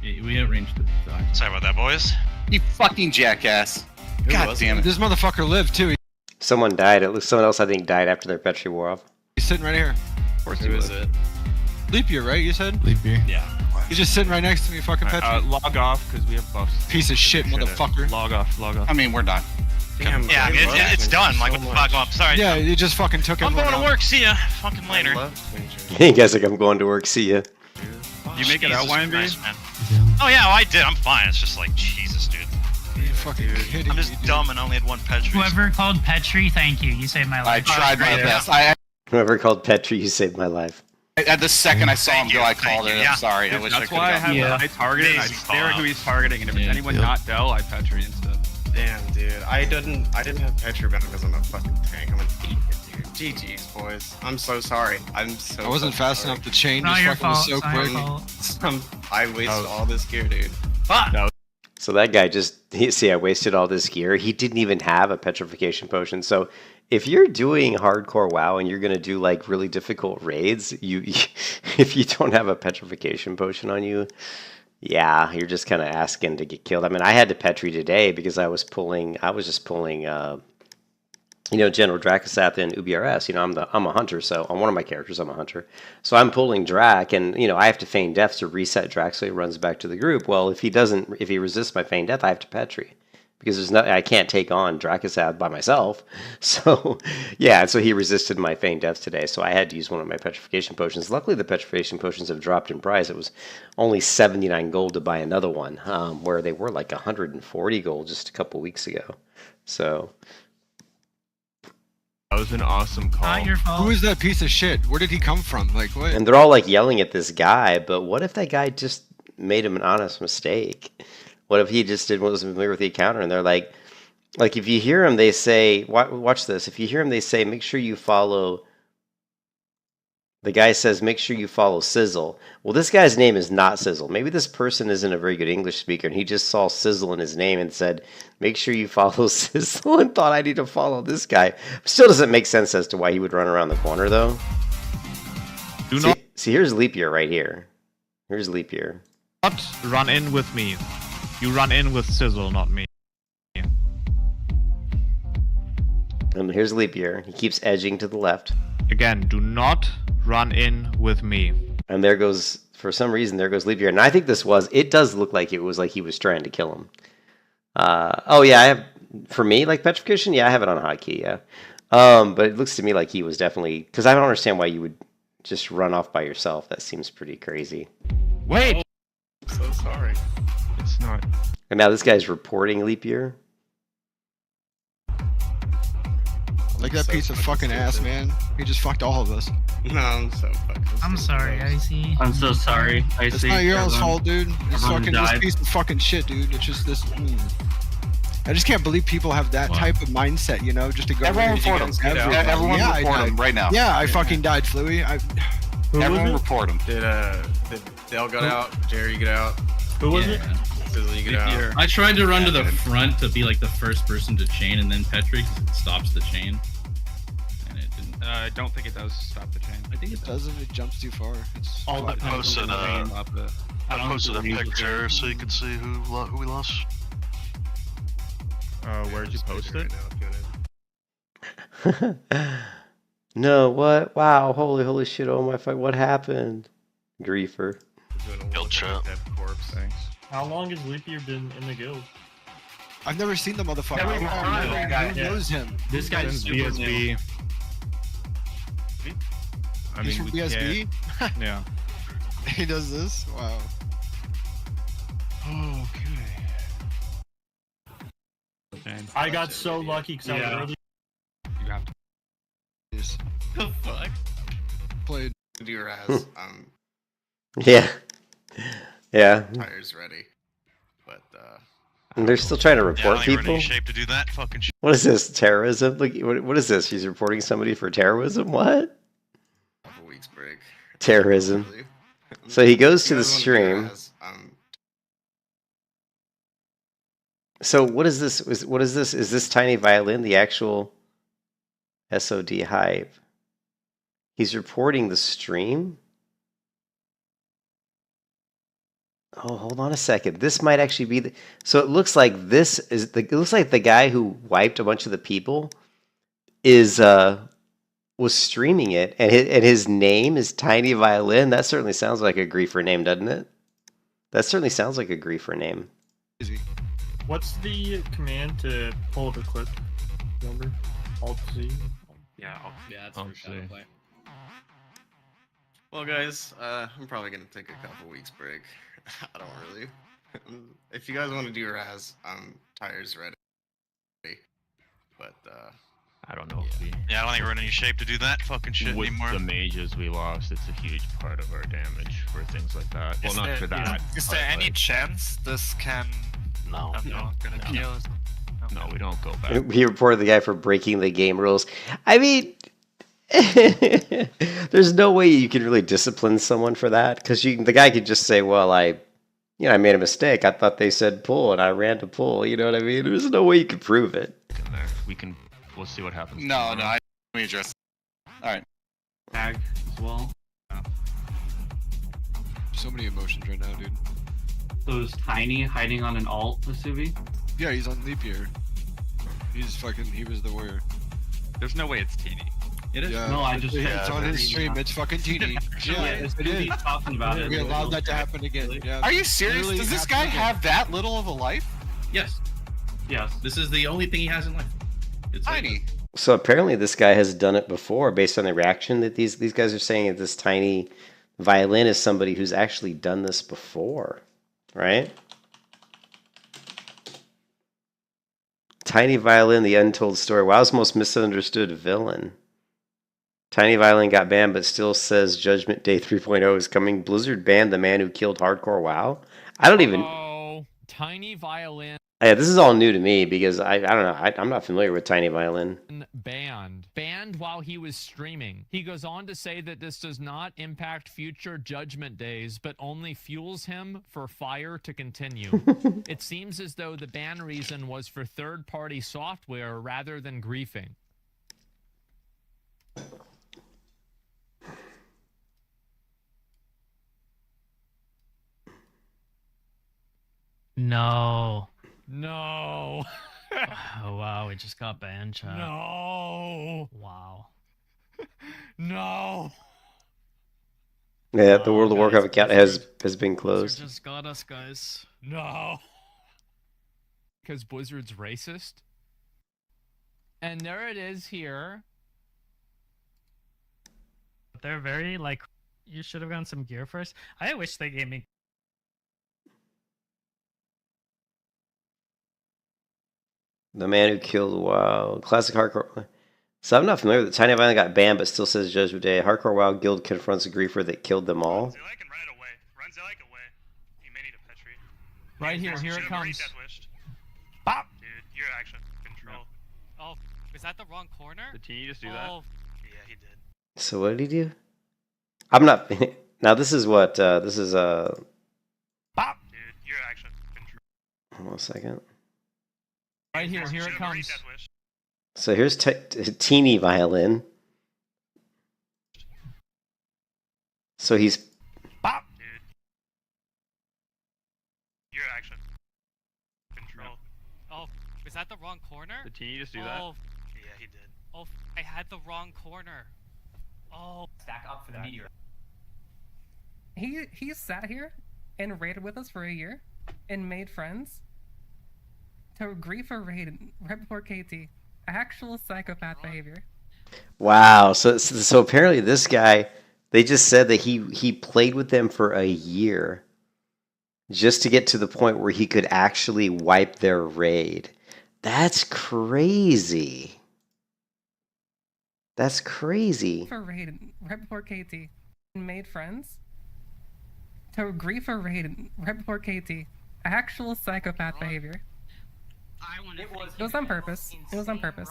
Yeah, we arranged it. Sorry about that, boys. You fucking jackass. Who God was damn it. This motherfucker lived too. Someone died. At least someone else, I think, died after their Petri wore off. He's sitting right here. Of course Who he is would. it? Leap year, right? You said? Leap year. Yeah. He's just sitting right next to me, fucking Patrick. Log off, because we have buffs. Piece of shit, motherfucker. Log off. I mean, we're done. Damn. Yeah, I mean, it's done. Like, what the fuck? I'm sorry. Yeah, you just fucking took I'm everyone going to out. work. See ya. Fucking later. You guys like, I'm going to work. See ya. You make it out, Jesus YMB? Christ, man. Oh yeah, I did. I'm fine. It's just like Jesus, dude. You fucking kidding I'm me, just dude. dumb and only had one Petri. Whoever called Petri, thank you. You saved my I life. tried my yeah. best. Whoever called Petri, you saved my life. At the second I saw him Thank go, you, I thank called you, it. yeah. I'm sorry. I wish I That's could why I have have gotten the high target and I Amazing stare at call who he's targeting, and if it's anyone not Dell, I Petri instead. Damn, dude. I didn't have Petri back because I'm a fucking tank. I'm an idiot, dude. GG's, boys. I'm so sorry. I'm so. I wasn't fucking fast sorry. enough to chain. Not Just your fucking was fault. so Not your quick. fault. I wasted all this gear, dude. Fuck. So that guy I wasted all this gear. He didn't even have a petrification potion. So if you're doing hardcore WoW and you're gonna do like really difficult raids, if you don't have a petrification potion on you, Yeah, you're just kind of asking to get killed. I mean, I had to Petri today because I was just pulling, General Dracasath in UBRS. I'm a hunter, so on one of my characters, I'm a hunter. So I'm pulling Drac, and, I have to feign death to reset Drac so he runs back to the group. Well, if he resists my feign death, I have to Petri. Because I can't take on Dracasath by myself. So, yeah, so he resisted my feign death today. So I had to use one of my petrification potions. Luckily, the petrification potions have dropped in price. It was only 79 gold to buy another one, where they were like 140 gold just a couple weeks ago. So that was an awesome call. Not your fault. Who is that piece of shit? Where did he come from? Like, what? And they're all like yelling at this guy, but what if that guy just made him an honest mistake? What if he just wasn't familiar with the encounter, and they're like if you hear him, they say, watch this. If you hear him, they say, make sure you follow. The guy says, make sure you follow Sizzle. Well, this guy's name is not Sizzle. Maybe this person isn't a very good English speaker, and he just saw Sizzle in his name and said, make sure you follow Sizzle, and thought I need to follow this guy. Still doesn't make sense as to why he would run around the corner, though. See, here's Leap Year right here. Here's Leap Year. Not run in with me. You run in with Sizzle, not me. And here's Leap Year. He keeps edging to the left. Again, do not run in with me. And there goes, for some reason, there goes Leap Year. And I think it does look like it was like he was trying to kill him. Oh yeah, I have, for me, like petrification, yeah, I have it on hotkey, yeah. But it looks to me like he was definitely, because I don't understand why you would just run off by yourself. That seems pretty crazy. Wait! I'm so sorry. It's not. And now this guy's reporting Leap Year. Like that piece of fucking ass, man. He just fucked all of us. No, I'm so fucking I'm sorry, Icy. I'm so sorry. It's not your all's fault, dude. It's fucking this piece of fucking shit, dude. It's just this. I just can't believe people have that type of mindset, just to go. Everyone report him. Everyone report him right now. Yeah, I fucking died, Fluey. Everyone report him. Did Dale get out? Jerry get out? Who was it? Sizzle, you get out? I tried to run to the front to be like the first person to chain, and then Petri, because it stops the chain. And it didn't. I don't think it does stop the chain. I think It doesn't. It jumps too far. It's I posted a picture so you could see who we lost. Where'd you post it? No, what? Wow, holy shit, oh my fuck, what happened? Griefer. Guild chat. Thanks. How long has Leap Year been in the guild? I've never seen the motherfucker. Who knows him? This guy's super new. BSB. I He's mean, from BSB? Yeah. He does this? Wow. I got so lucky because I was early. You have to. Yes. The fuck? Played. Do your ass. Yeah. Yeah. Tires ready. But And they're still trying to report You're people? in shape to do that fucking shit. What is this? Terrorism? Look, what is this? She's reporting somebody for terrorism? What? couple weeks break. Terrorism. So he goes to the stream. So what is this? What is this? Is this Tiny Violin the actual SOD hype? He's reporting the stream? Oh, hold on a second. This might actually be the... So it looks like this is the... It looks like the guy who wiped a bunch of the people is was streaming it, and his name is Tiny Violin. That certainly sounds like a griefer name, doesn't it? That certainly sounds like a griefer name. Easy. What's the command to pull up a clip? Number? Alt-Z? Yeah, that's for Shadow play. Well, guys, I'm probably gonna take a couple weeks break. I don't really. If you guys want to do Raz, tires ready. But I don't know if we... Yeah, I don't think we're in any shape to do that fucking shit With anymore. the mages we lost, it's a huge part of our damage for things like that. Well, not for that. Is there any chance this can... No. gonna kill us? No, we don't go back. He reported the guy for breaking the game rules. I mean, there's no way you can really discipline someone for that, because the guy could just say, "Well, I made a mistake. I thought they said pull, and I ran to pull." You know what I mean? There's no way you can prove it. In there. We'll see what happens. No, tomorrow. let me address. Alright. Tag as well. So many emotions right now, dude. So is Tiny hiding on an alt, Vesuvi? Yeah, he's on leap year. He was the warrior. There's no way it's Teeny. It is. Yeah, No, I just it's on his stream. It's fucking teeny. Yeah, Vesuvi's talking about it. We allowed that to happen again. Yeah. Are you serious? Literally Does this happened guy again. have that little of a life? Yes. Yes. This is the only thing he has in life. It's Tiny. So apparently this guy has done it before based on the reaction that these guys are saying that this tiny violin is somebody who's actually done this before, right? Tiny Violin, The Untold Story. WoW's most misunderstood villain. Tiny Violin got banned, but still says Judgment Day 3.0 is coming. Blizzard banned the man who killed hardcore WoW. I don't even... Oh, Tiny Violin. Yeah, this is all new to me because I don't know. I'm not familiar with Tiny Violin. Banned while he was streaming. He goes on to say that this does not impact future Judgment Days, but only fuels him for fire to continue. It seems as though the ban reason was for third-party software rather than griefing. No. No. Oh, wow, we just got banned, chat. No. Wow. No. Yeah, the World of Warcraft account has been closed. Just got us, guys. No. Because Blizzard's racist. And there it is here. They're very, like, you should have gotten some gear first. I wish they gave me... The man who killed WoW. Classic hardcore. So I'm not familiar with it. Tiny Violin got banned, but still says Judgment Day. Hardcore WoW guild confronts a griefer that killed them all. Right here it comes. Bop! Dude, you're actually in control. Oh, is that the wrong corner? Did Teeny just do that? Oh, yeah, he did. So what did he do? I'm not... Now this is what... this is... Bop! Dude, you're actually in control. Hold on a second. Right here it comes. So here's Teeny Violin. So he's... Bop! Dude. You're actually in control. Oh, is that the wrong corner? Did Teeny just do that? Oh, yeah, he did. Oh, I had the wrong corner. Oh. Stack up for the meteor. He sat here and raided with us for a year and made friends to grief a raid right before KT. Actual psychopath behavior. Wow. So apparently this guy, they just said that he played with them for a year just to get to the point where he could actually wipe their raid. That's crazy. That's crazy. For raid right before KT and made friends to grief a raid right before KT. Actual psychopath behavior. It was on purpose. It was on purpose.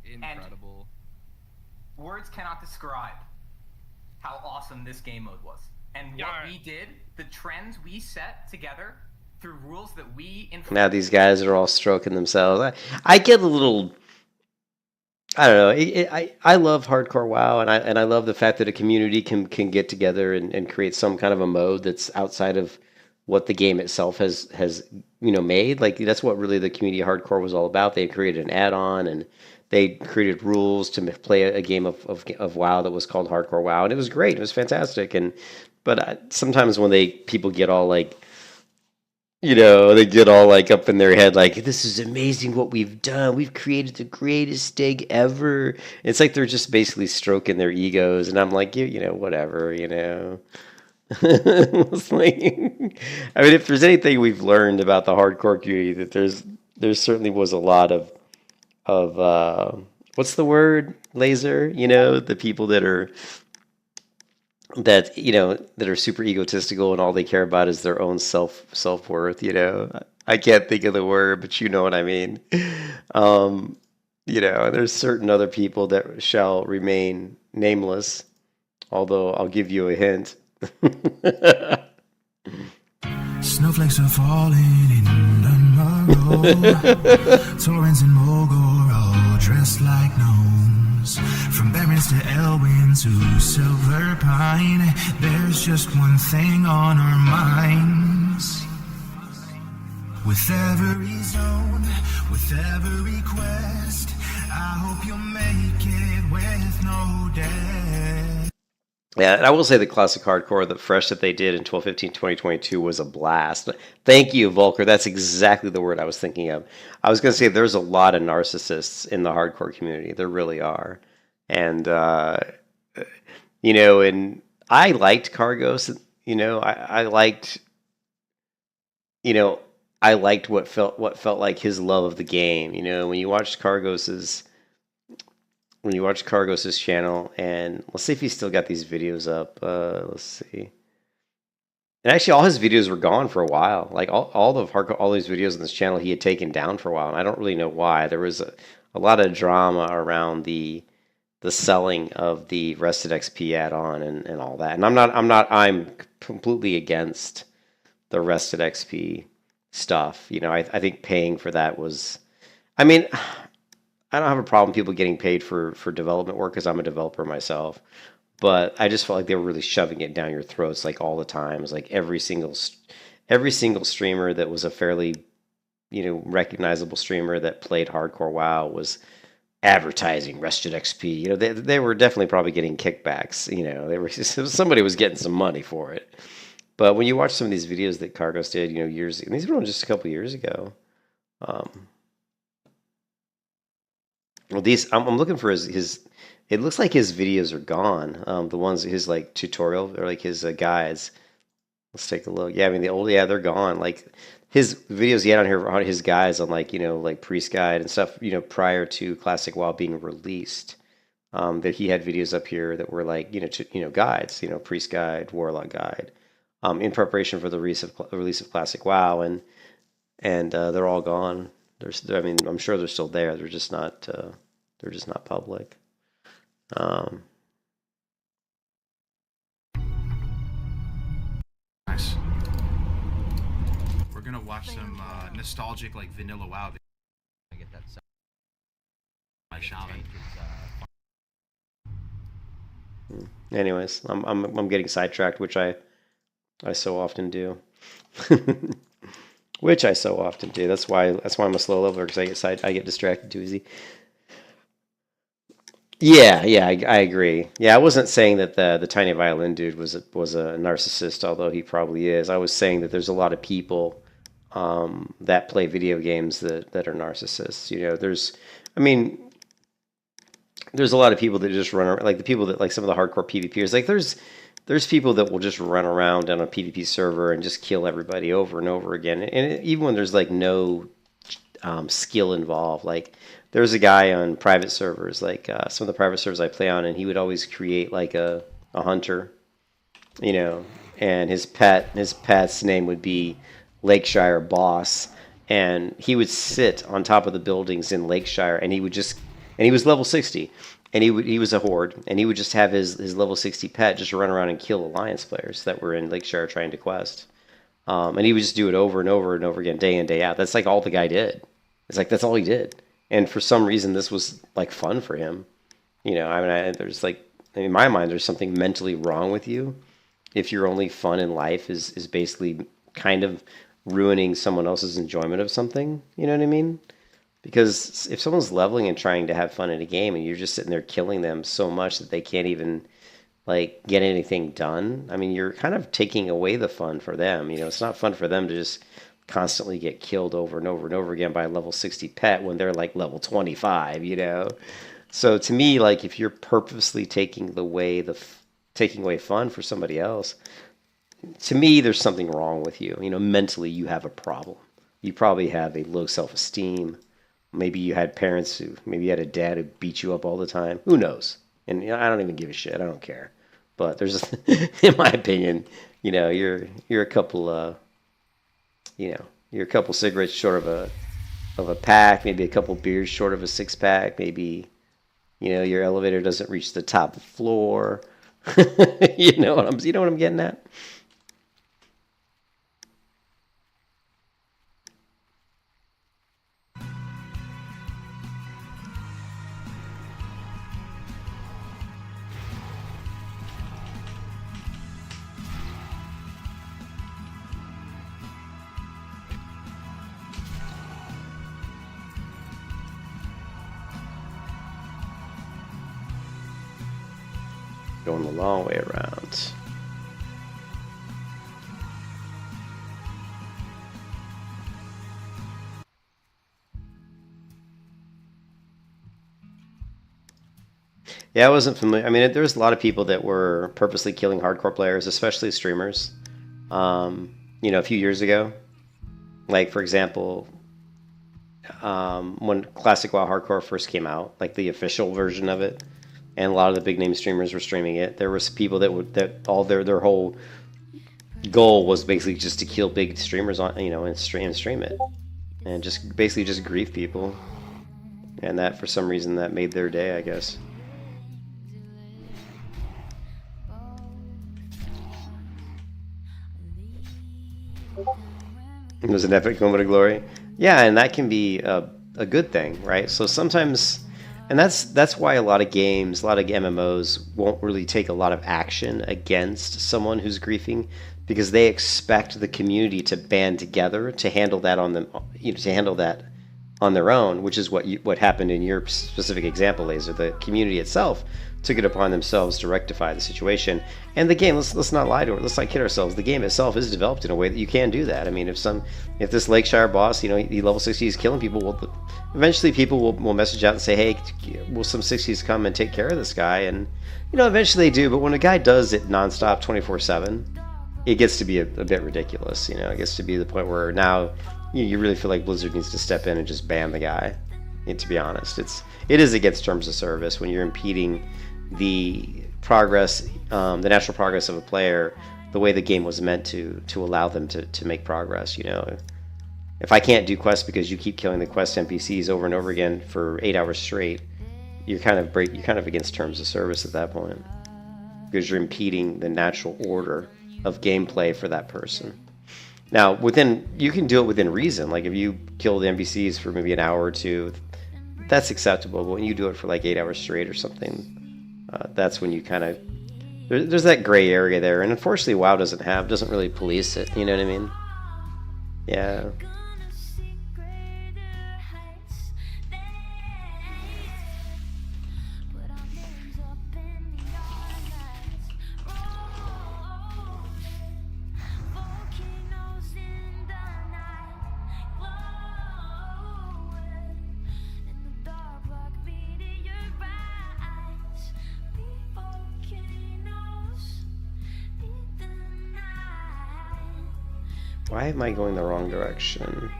Incredible. And words cannot describe how awesome this game mode was. And what we did, the trends we set together through rules that we... Now these guys are all stroking themselves. I get a little... I don't know. I love hardcore WoW, and I love the fact that a community can get together and create some kind of a mode that's outside of what the game itself has made. Like, that's what really the community of hardcore was all about. They created an add-on, and they created rules to play a game of WoW that was called Hardcore WoW, and it was great. It was fantastic. But sometimes when people get all like, they get all like up in their head, like, this is amazing what we've done. We've created the greatest thing ever. It's like they're just basically stroking their egos, and I'm like, whatever, It's like, I mean, if there's anything we've learned about the hardcore community, that there certainly was a lot of what's the word, Laser? The people that are super egotistical and all they care about is their own self-worth. I can't think of the word, but you know what I mean. There's certain other people that shall remain nameless, although I'll give you a hint. Snowflakes are falling in Dunmore. Torrents and Mogor all dressed like gnomes. From Barrens to Elwyn to Silver Pine, there's just one thing on our mind. us. With every zone, with every quest, I hope you'll make it with no death. Yeah, and I will say the classic hardcore, the fresh that they did in 12/15/2022 was a blast. Thank you, Volker. That's exactly the word I was thinking of. I was going to say there's a lot of narcissists in the hardcore community. There really are. And, you know, and I liked Cargos. You know, I liked, you know, I liked what felt like his love of the game. You know, when you watched Cargos's channel, and let's see if he's still got these videos up. Let's see. And actually, all his videos were gone for a while. Like all these videos on this channel, he had taken down for a while, and I don't really know why. There was a lot of drama around the selling of the Rested XP add-on and all that. And I'm completely against the Rested XP stuff. You know, I think paying for that was, I mean, I don't have a problem people getting paid for development work because I'm a developer myself, but I just felt like they were really shoving it down your throats like all the time. It was like every single streamer that was a fairly, you know, recognizable streamer that played hardcore WoW was advertising Rested XP. You know, they were definitely probably getting kickbacks. You know, somebody was getting some money for it. But when you watch some of these videos that Cargos did, you know, years ago, these were just a couple years ago. Well, I'm looking for his. It looks like his videos are gone. The ones his like tutorial or like his guides. Let's take a look. Yeah, I mean they're gone. Like his videos he had on here on his guides on like, you know, like Priest Guide and stuff, you know, prior to Classic WoW being released. That he had videos up here that were like, you know, guides, you know, Priest Guide, Warlock Guide, in preparation for the release of Classic WoW, and they're all gone. I mean, I'm sure they're still there. They're just not public. Nice. We're gonna watch some nostalgic like vanilla WoW. I get that. My shaman. Anyways, I'm getting sidetracked, which I so often do. Which I so often do. That's why I'm a slow leveler, because I get distracted too easy. Yeah, I agree. Yeah, I wasn't saying that the tiny violin dude was a narcissist, although he probably is. I was saying that there's a lot of people that play video games that are narcissists. You know, there's a lot of people that just run around, like the people that like some of the hardcore PvPers. Like there's people that will just run around on a PvP server and just kill everybody over and over again. And even when there's like no skill involved, like there's a guy on private servers, like some of the private servers I play on, and he would always create like a hunter, you know, and his pet's name would be Lakeshire Boss, and he would sit on top of the buildings in Lakeshire, and he was level 60. And he was a horde, and he would just have his level 60 pet just run around and kill Alliance players that were in Lakeshire trying to quest. And he would just do it over and over and over again, day in, day out. That's like all the guy did. It's like that's all he did. And for some reason, this was like fun for him. You know, I mean, there's like, in my mind, there's something mentally wrong with you if your only fun in life is basically kind of ruining someone else's enjoyment of something. You know what I mean? Because if someone's leveling and trying to have fun in a game and you're just sitting there killing them so much that they can't even like get anything done, I mean, you're kind of taking away the fun for them. You know, it's not fun for them to just constantly get killed over and over and over again by a level 60 pet when they're like level 25, you know? So to me, like if you're purposely taking away fun for somebody else, to me, there's something wrong with you. You know, mentally you have a problem. You probably have a low self-esteem. Maybe you had parents maybe you had a dad who beat you up all the time. Who knows? And you know, I don't even give a shit. I don't care. But there's, in my opinion, you know, you're a couple, you're a couple cigarettes short of a pack, maybe a couple beers short of a 6-pack. Maybe, you know, your elevator doesn't reach the top floor. You know what I'm getting at? Going the long way around. Yeah, I wasn't familiar. I mean, there's a lot of people that were purposely killing hardcore players, especially streamers. You know, a few years ago, like for example, when Classic WoW Hardcore first came out, like the official version of it, and a lot of the big name streamers were streaming it. There was people that all their whole goal was basically just to kill big streamers on, you know, and stream it, and just basically just grief people, and that for some reason that made their day, I guess. It was an epic moment of glory. Yeah, and that can be a good thing, right? So sometimes, and that's why a lot of games, a lot of MMOs won't really take a lot of action against someone who's griefing, because they expect the community to band together to handle that on them, you know, to handle that on their own, which is what happened in your specific example, Laser. The community itself took it upon themselves to rectify the situation. And the game, let's not lie to it, let's not kid ourselves, the game itself is developed in a way that you can do that. I mean, if this Lakeshire boss, you know, he level 60 is killing people, well, eventually people will message out and say, hey, will some 60s come and take care of this guy? And, you know, eventually they do, but when a guy does it nonstop 24/7, it gets to be a bit ridiculous, you know. It gets to be the point where now you really feel like Blizzard needs to step in and just ban the guy. And to be honest, it is against terms of service when you're impeding the progress, the natural progress of a player, the way the game was meant to allow them to make progress. You know, if I can't do quests because you keep killing the quest NPCs over and over again for 8 hours straight, you're kind of against terms of service at that point, because you're impeding the natural order of gameplay for that person. Now, you can do it within reason. Like if you kill the NPCs for maybe an hour or two, that's acceptable. But when you do it for like 8 hours straight or something, that's when you kind of there's that gray area there. And unfortunately, WoW doesn't really police it. You know what I mean? Yeah. Why am I going the wrong direction?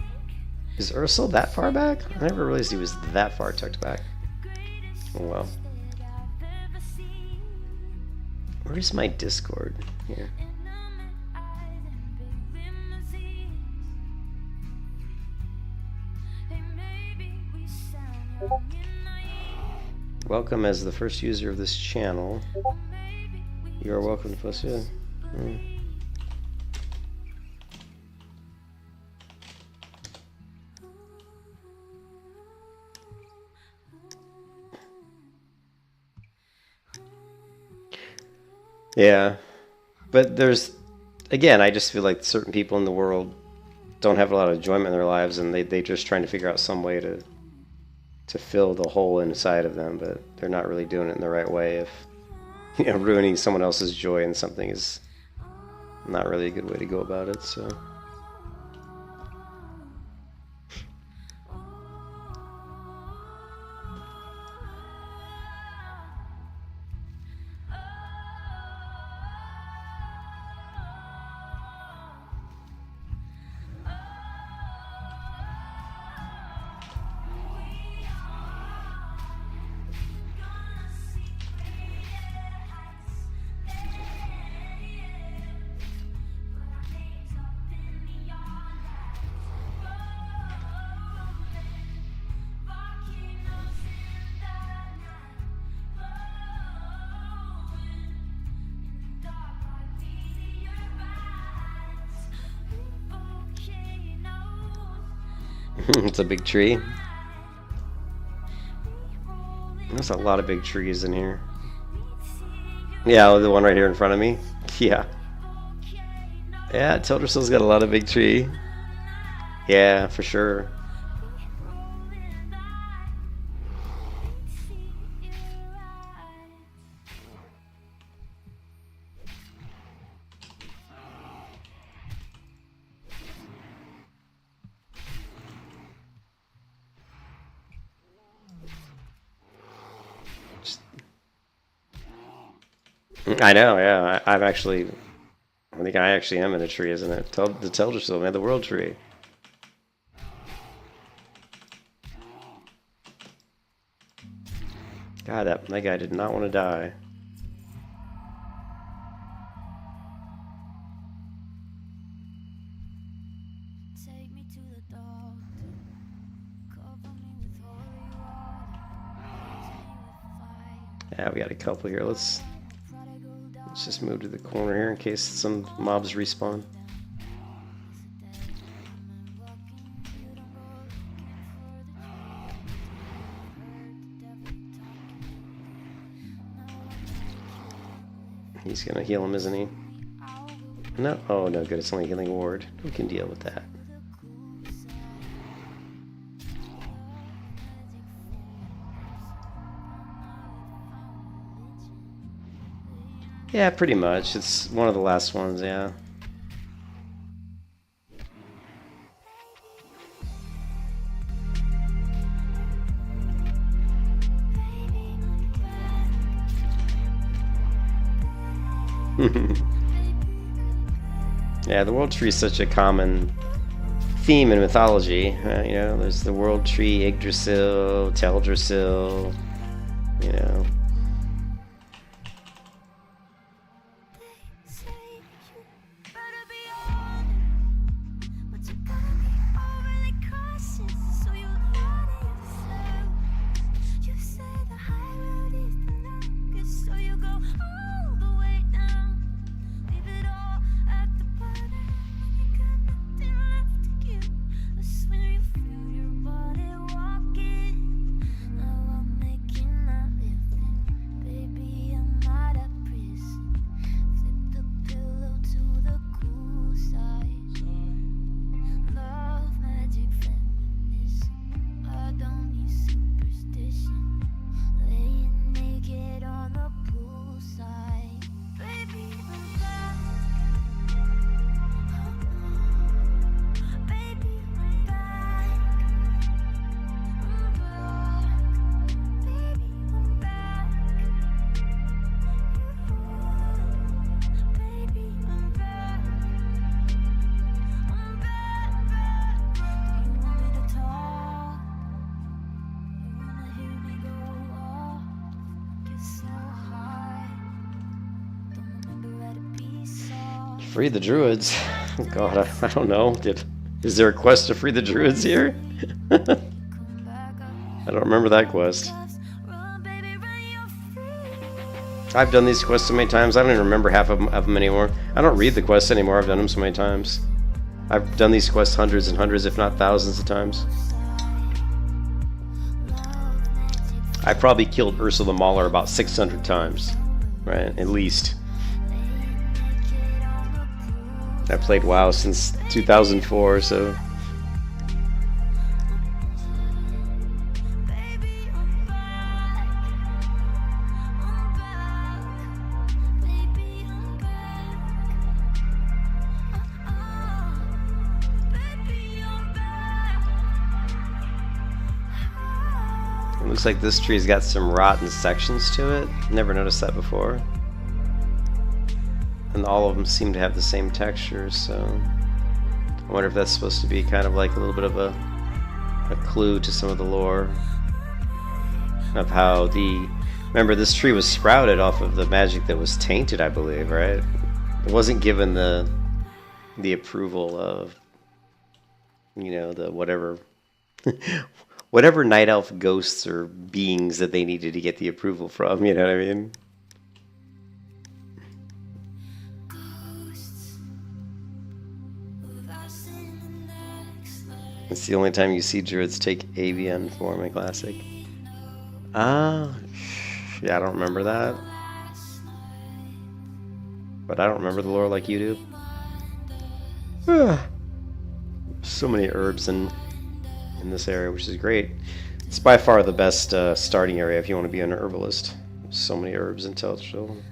Is Ursel that far back? I never realized he was that far tucked back. Oh well. Where's my Discord? Here. Welcome as the first user of this channel. You are welcome to post it. Yeah, but again, I just feel like certain people in the world don't have a lot of enjoyment in their lives, and they're just trying to figure out some way to fill the hole inside of them, but they're not really doing it in the right way. If, you know, ruining someone else's joy in something is not really a good way to go about it, so. It's a big tree. There's a lot of big trees in here. Yeah, the one right here in front of me. Yeah. Yeah, Tilderstill's got a lot of big tree. Yeah, for sure. I know, yeah. I think I actually am in a tree, isn't it? The Teldrassil, man, the world tree. God, that guy did not want to die. Yeah, we got a couple here. Let's just move to the corner here in case some mobs respawn. He's gonna heal him, isn't he? No. Oh, no good. It's only healing ward. We can deal with that. Yeah, pretty much. It's one of the last ones, yeah. Yeah, the world tree is such a common theme in mythology. You know, there's the world tree, Yggdrasil, Teldrassil, you know. Free the druids. God, I don't know. Is there a quest to free the druids here? I don't remember that quest. I've done these quests so many times, I don't even remember half of them anymore. I don't read the quests anymore, I've done them so many times. I've done these quests hundreds and hundreds, if not thousands of times. I probably killed Ursula the Mauler about 600 times, right? At least. I played WoW since 2004, so... It looks like this tree's got some rotten sections to it. Never noticed that before. And all of them seem to have the same texture, so I wonder if that's supposed to be kind of like a little bit of a clue to some of the lore of how remember this tree was sprouted off of the magic that was tainted, I believe, right? It wasn't given the approval of, you know, the whatever whatever night elf ghosts or beings that they needed to get the approval from, you know what I mean? It's the only time you see druids take avian form in Classic. Ah, yeah, I don't remember that. But I don't remember the lore like you do. So many herbs in this area, which is great. It's by far the best starting area if you want to be an herbalist. So many herbs in Teldrassil.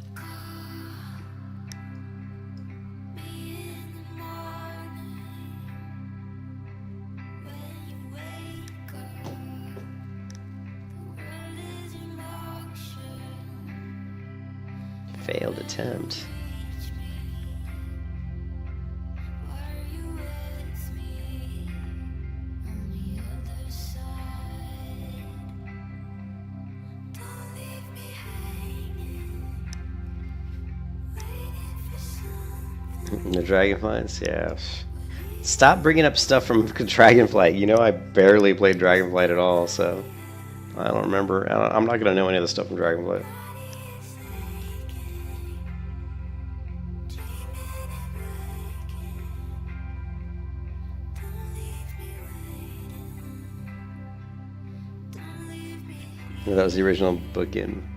Failed attempt. The Dragonflights, yeah. Stop bringing up stuff from Dragonflight. You know I barely played Dragonflight at all, so I don't remember. I'm not gonna know any of the stuff from Dragonflight. That was the original book in.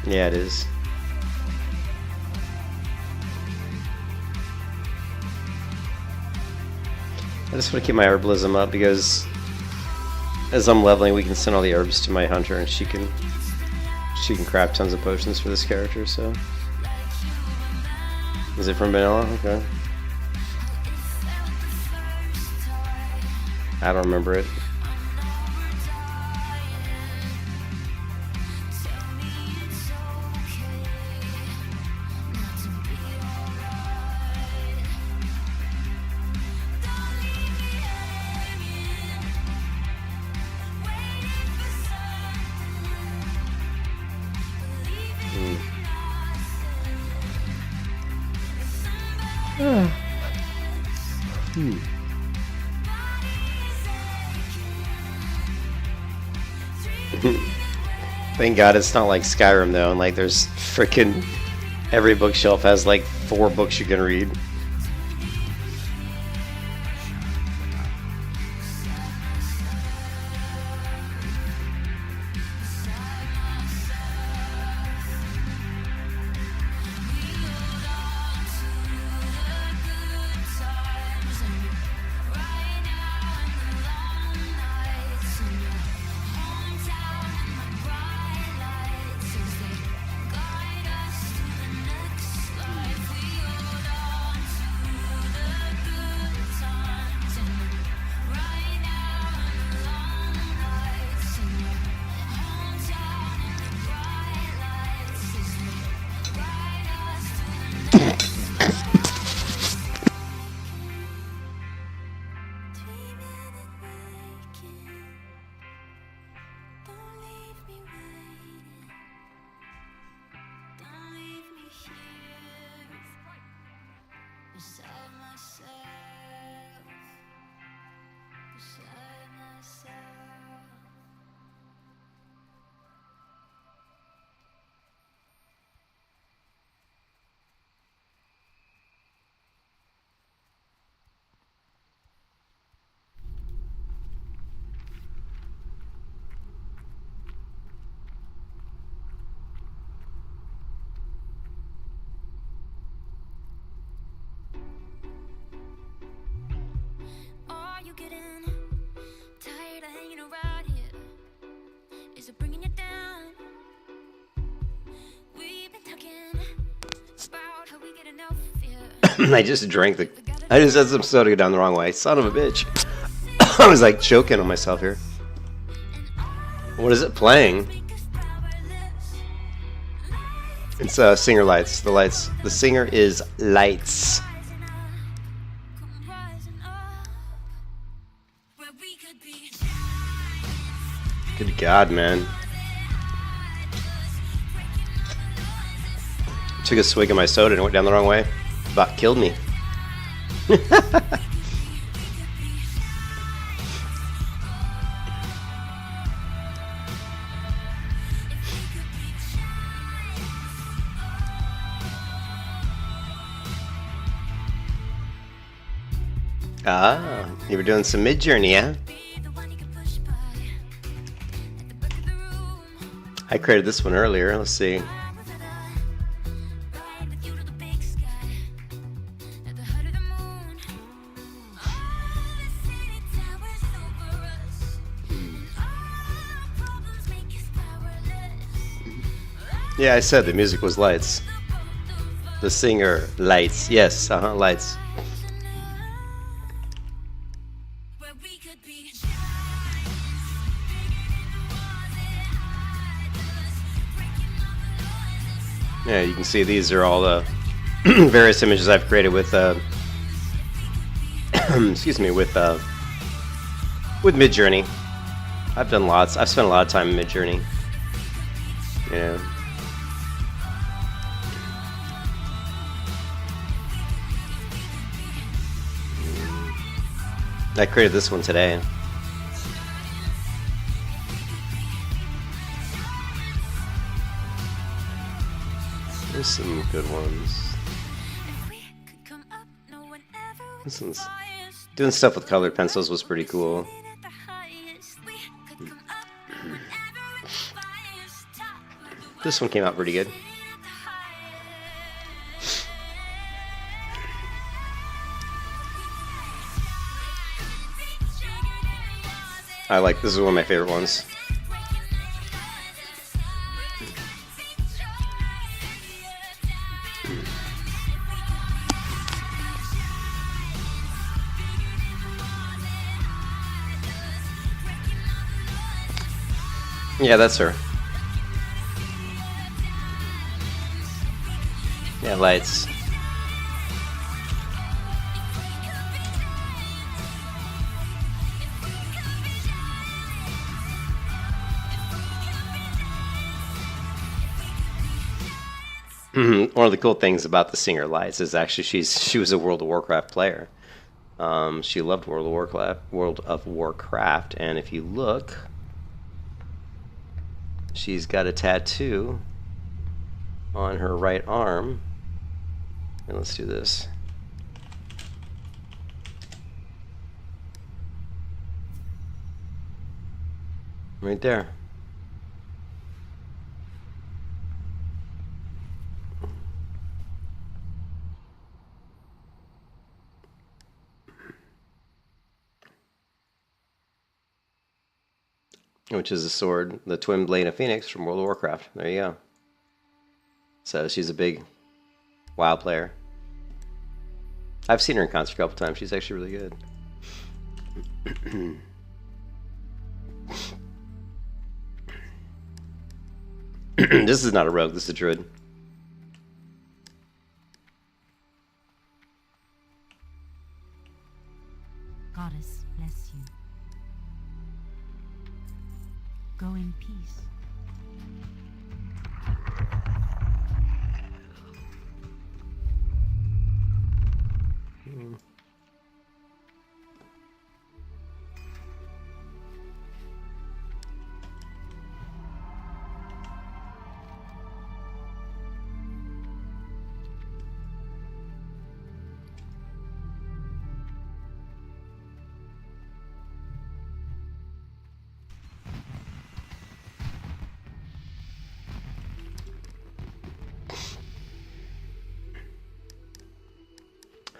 Yeah, it is. I just want to keep my herbalism up because as I'm leveling, we can send all the herbs to my hunter, and she can craft tons of potions for this character. So, is it from vanilla? Okay. I don't remember it. Thank God it's not like Skyrim though, and like there's freaking every bookshelf has like 4 books you can read. I just drank the. I just had some soda down the wrong way. Son of a bitch. I was like choking on myself here. What is it playing? It's Singer Lights. The singer is Lights. Good God, man. Took a swig of my soda and went down the wrong way. About killed me. Ah, you were doing some mid-journey, huh? I created this one earlier. Let's see. Yeah, I said the music was lights. The singer, lights. Yes, lights. Yeah, you can see these are all the various images I've created with, excuse me, with Midjourney. I've done lots. I've spent a lot of time in Midjourney. You know. I created this one today. There's some good ones. This one's doing stuff with colored pencils was pretty cool. This one came out pretty good. I like, this is one of my favorite ones. Yeah, that's her. Yeah, lights. One of the cool things about the singer Lights is actually she was a World of Warcraft player. She loved World of Warcraft, and if you look, she's got a tattoo on her right arm. And let's do this. Right there. Which is a sword, the twin blade of Phoenix from World of Warcraft. There you go. So she's a big WoW player. I've seen her in concert a couple times. She's actually really good. This is not a rogue, this is a druid. Goddess bless you. Go in peace.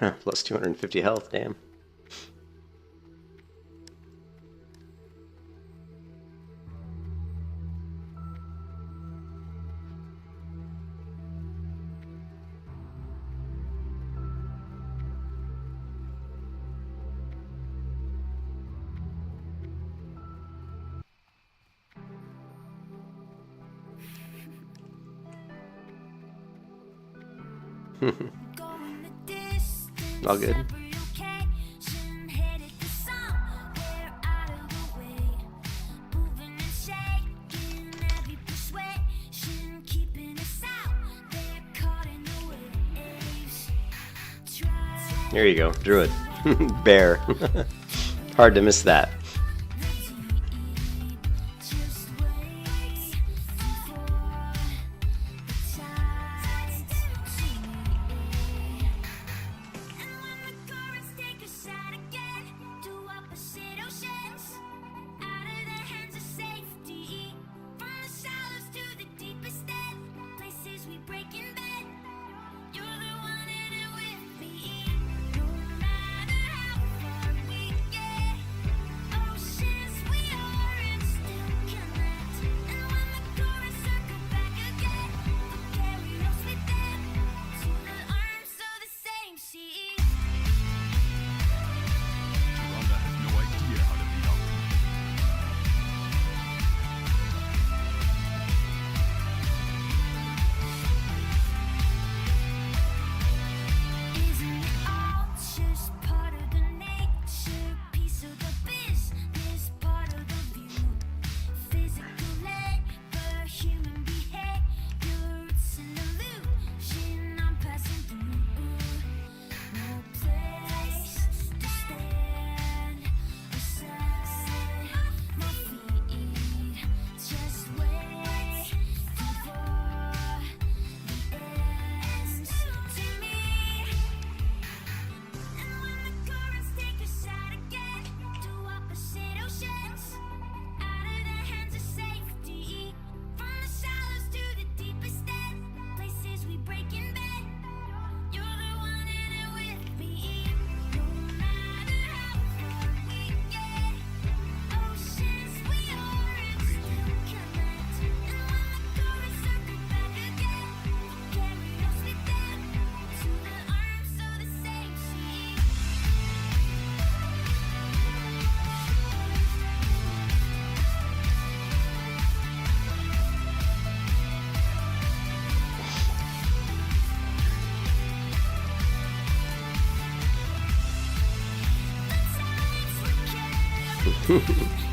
Huh, plus 250 health, damn. All good. There you go, Druid. Bear. Hard to miss that.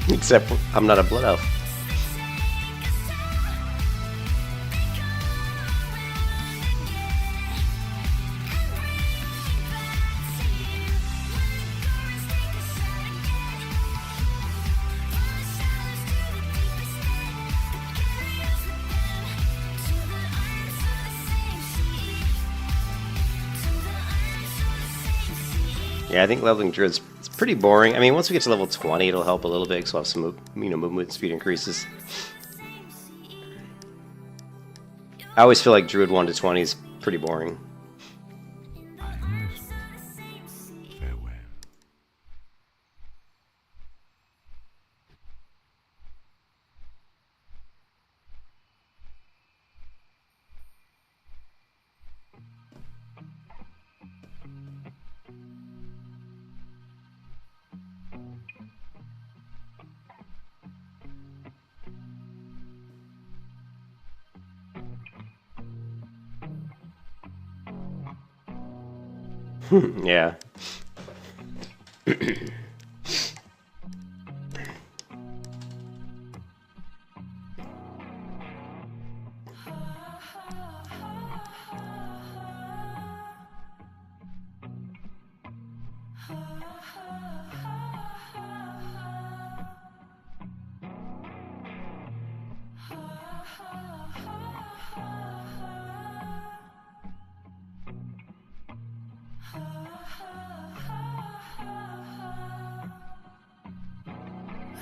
Except I'm not a blood elf. Yeah, I think leveling druids it's pretty boring. I mean, once we get to level 20, it'll help a little bit because we'll have some movement speed increases. I always feel like druid 1 to 20 is pretty boring. Yeah.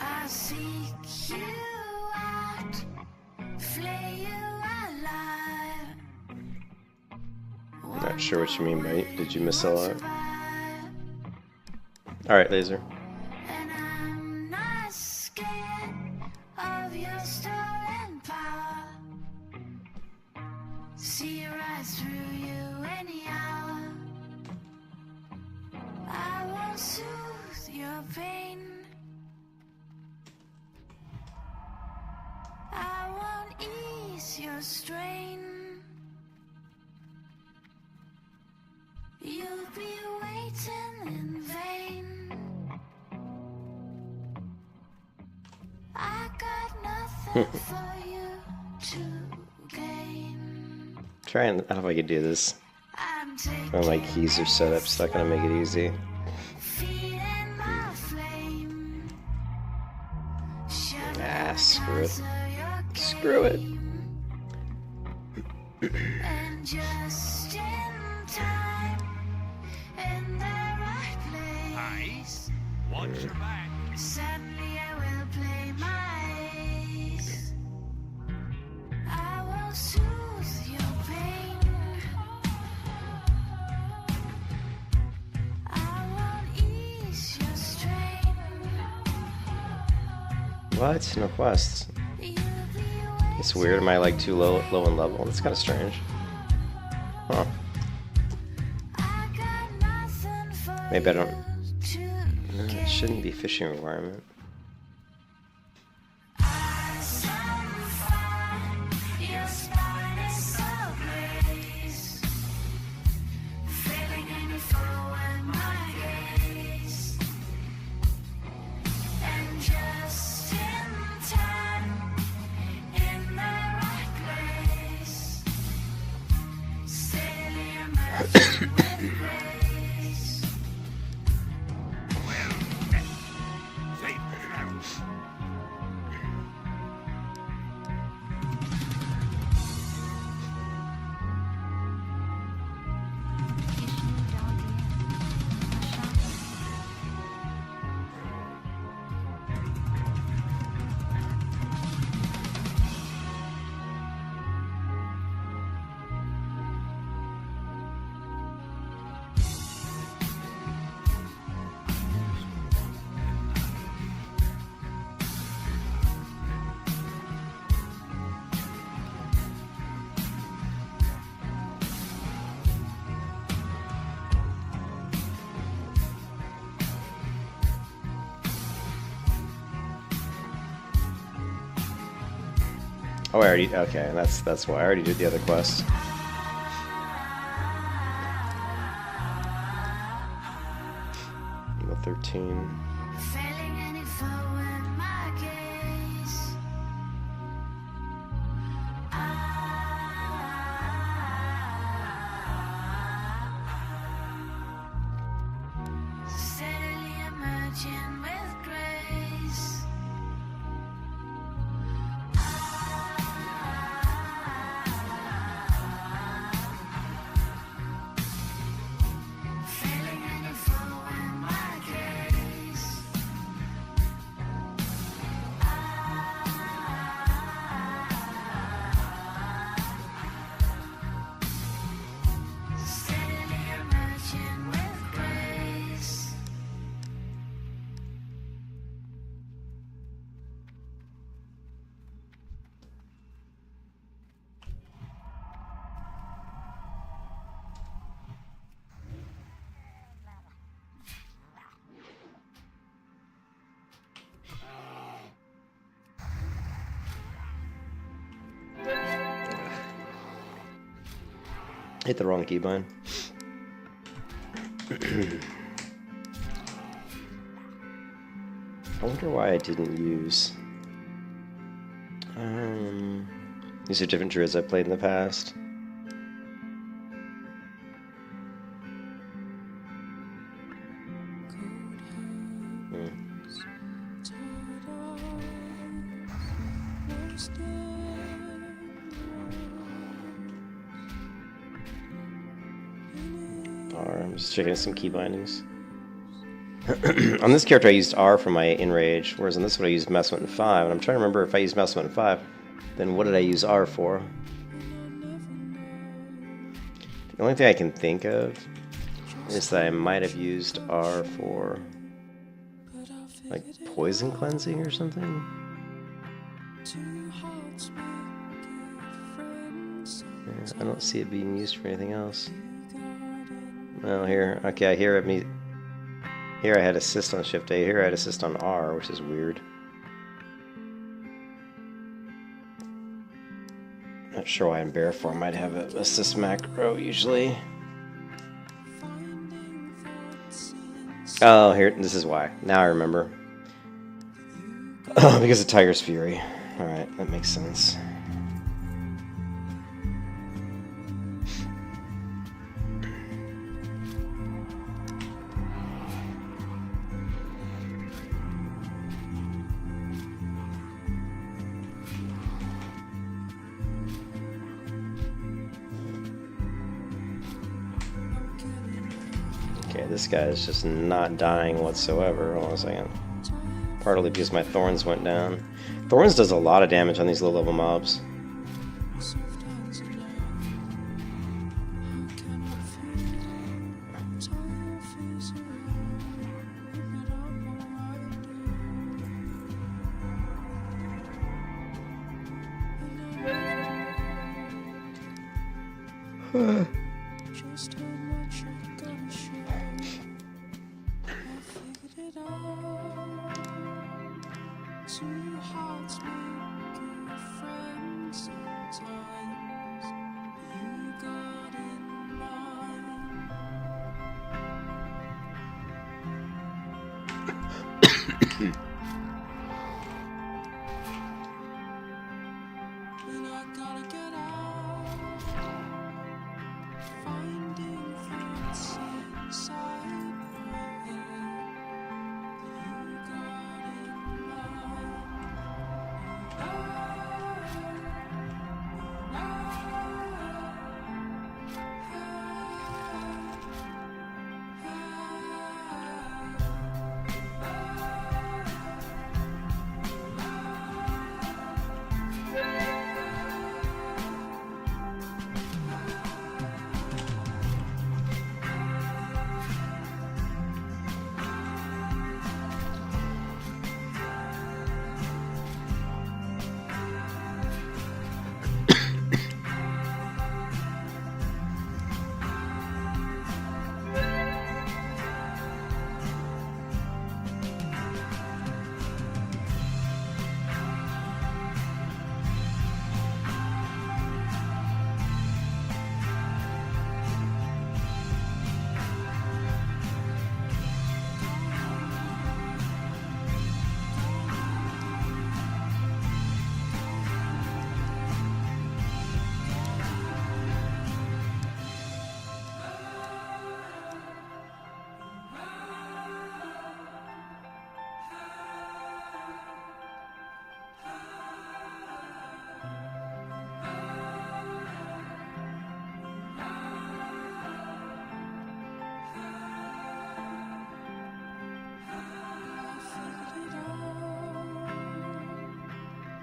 I seek you out, flay you alive. Not sure what you mean by did you miss a lot? Alright, laser. And I'm not scared of your stolen power. See right through you anyhow. I will soothe your pain. I won't ease your strain. You'll be waiting in vain. I got nothing for you to gain. Try and I don't know if I could do this. Oh, my keys are set up, so not gonna make it easy. Ah, screw it. Screw it. And just in time, in the right place. Watch your back. Suddenly I will play my ace. I will soothe your pain. I won't ease your strain. What? No quests. It's weird. Am I like too low in level? That's kind of strange. Huh. Maybe I don't. No, it shouldn't be fishing requirement. Your spine is so braced, feeling any forward my gaze, and just in time, in the right place, steadily emerging with grace. Oh, I already. Okay, that's why I already did the other quest. Level 13. Failing any forward Hit the wrong keybind. I wonder why I didn't use. These are different druids I played in the past. I'm just checking some key bindings. On this character I used R for my Enrage, whereas on this one I used Mess Button 5, and I'm trying to remember if I used Mess Button 5, then what did I use R for? The only thing I can think of is that I might have used R for like poison cleansing or something. Yeah, I don't see it being used for anything else. Well, here, okay, here I had assist on Shift A, here I had assist on R, which is weird. Not sure why in Bear form I'd have an assist macro usually. Oh, here, this is why. Now I remember. Because of Tiger's Fury. Alright, that makes sense. Okay, this guy is just not dying whatsoever. Hold on a second. Partly because my Thorns went down. Thorns does a lot of damage on these low-level mobs.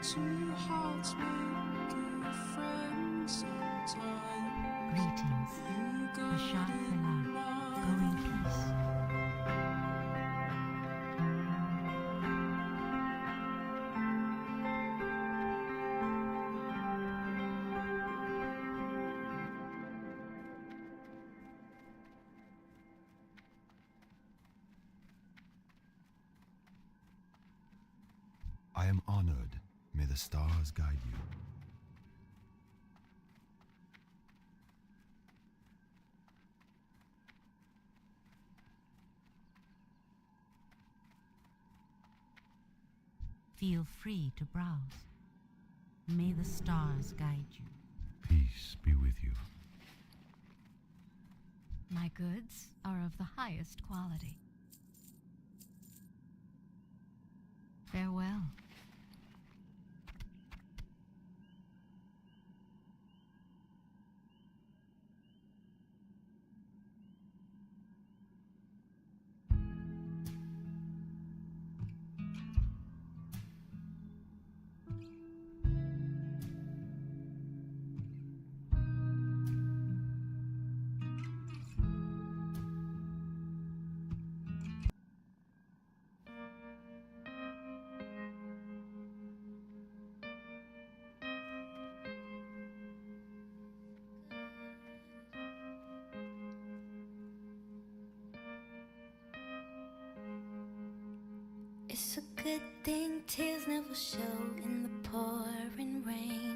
Two hearts make a friend sometimes. Greetings. Shadyvale, go in peace. I am honored. May the stars guide you. Feel free to browse. May the stars guide you. Peace be with you. My goods are of the highest quality. Farewell. It's a good thing tears never show in the pouring rain.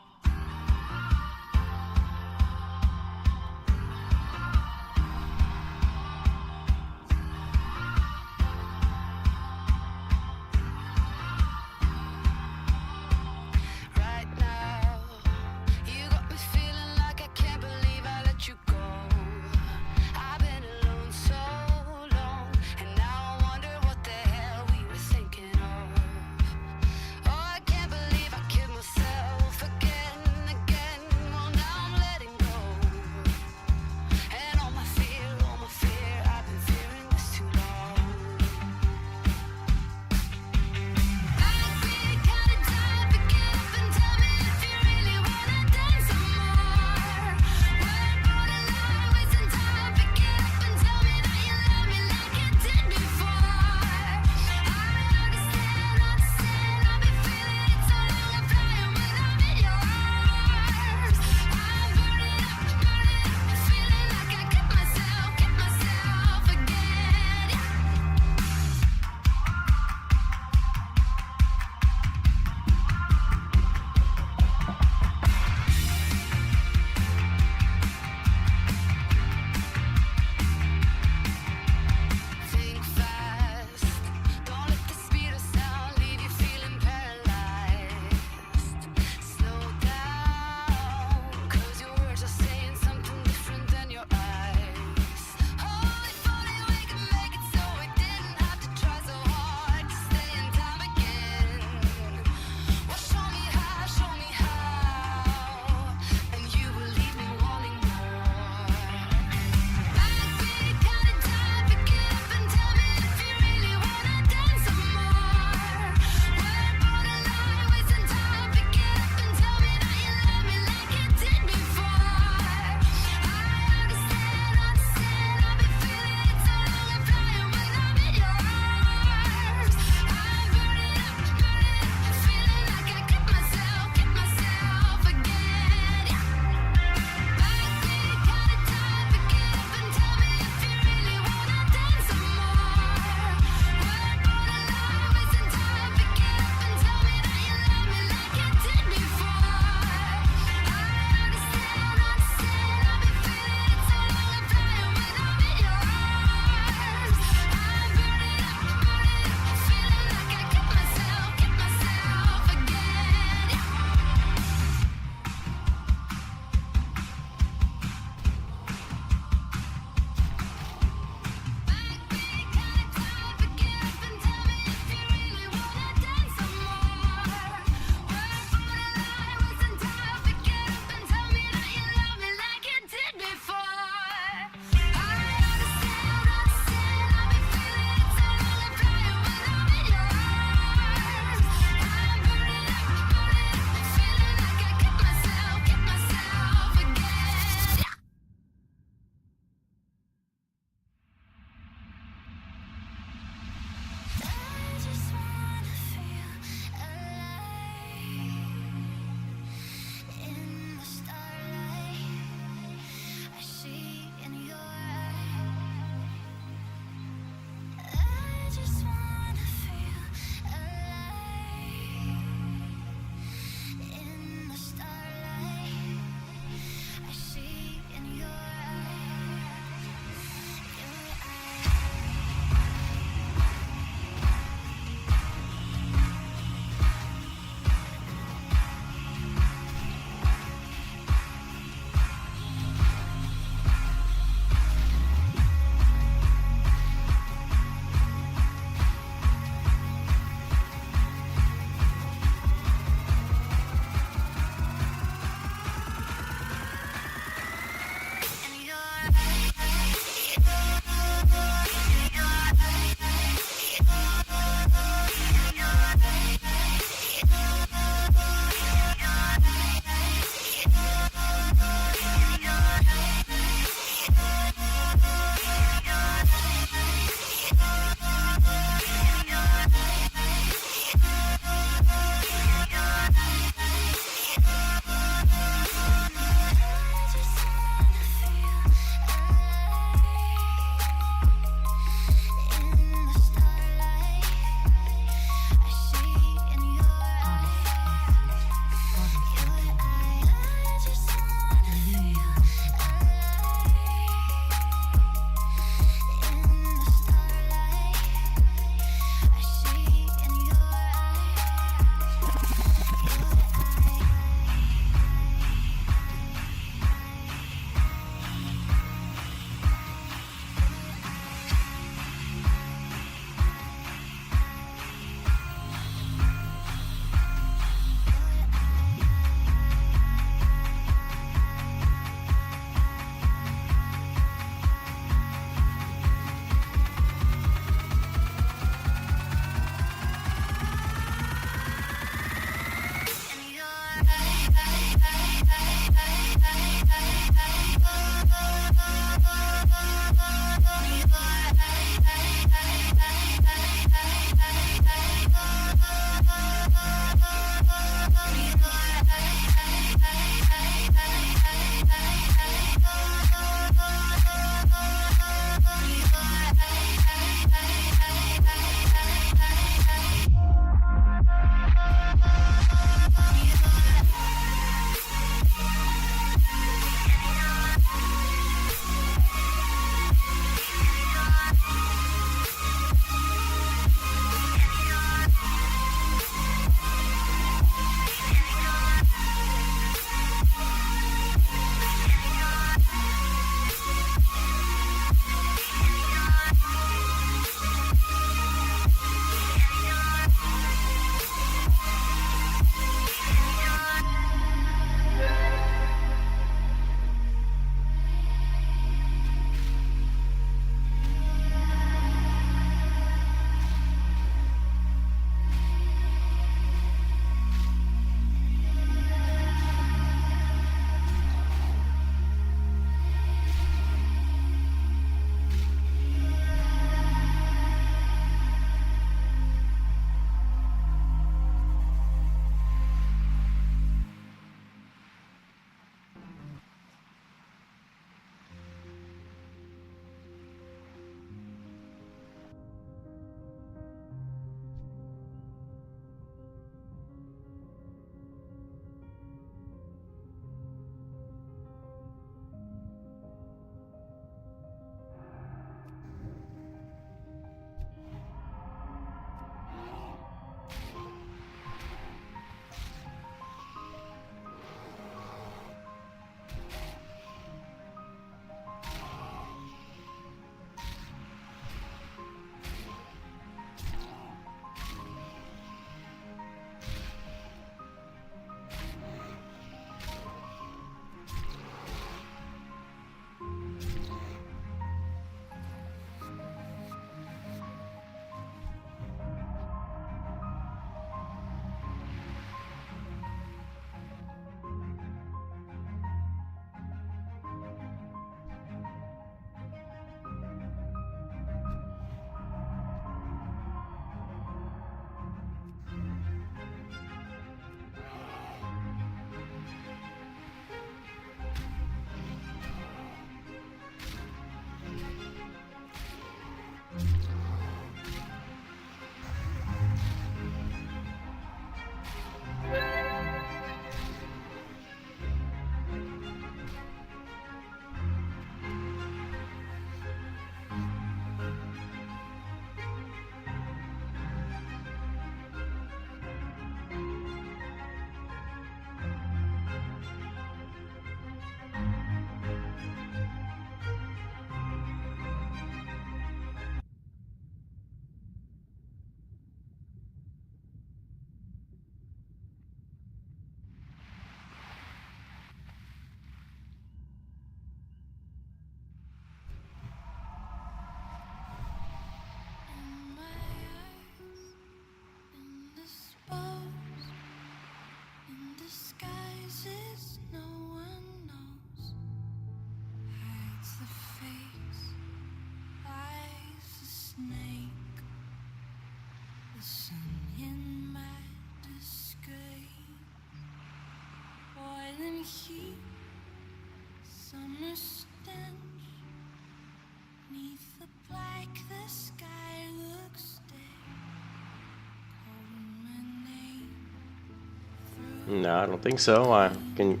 No, I don't think so. Can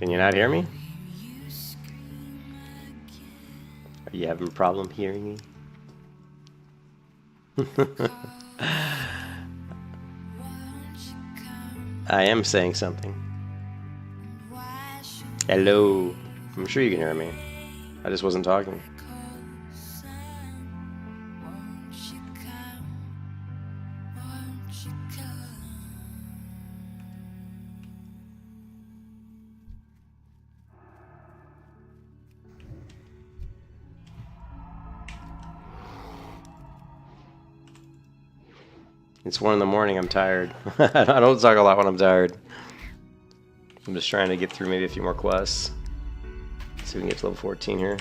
you not hear me? Are you having a problem hearing me? I am saying something. Hello. I'm sure you can hear me. I just wasn't talking. It's 1 in the morning. I'm tired. I don't talk a lot when I'm tired. I'm just trying to get through maybe a few more quests. See if we can get to level 14 here.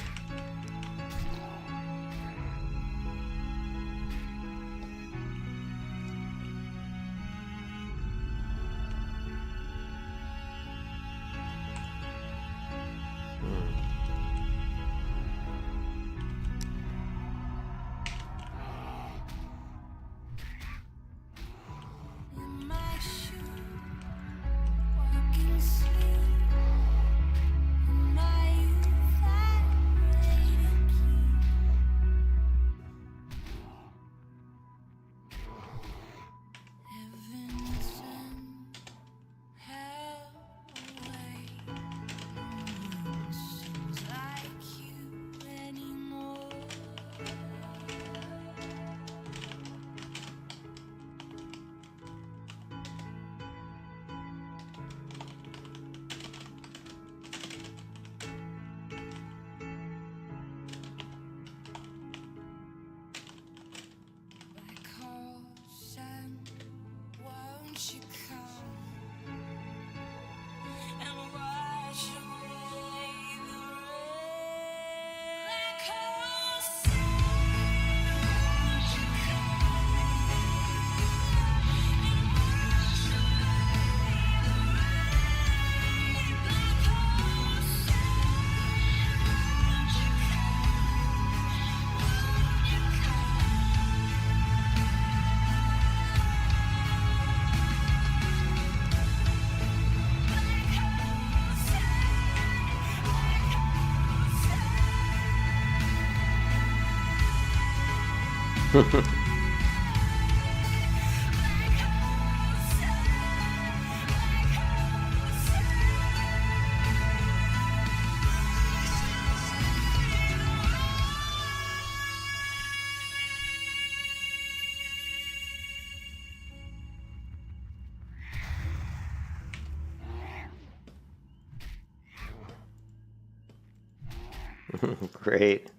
Great.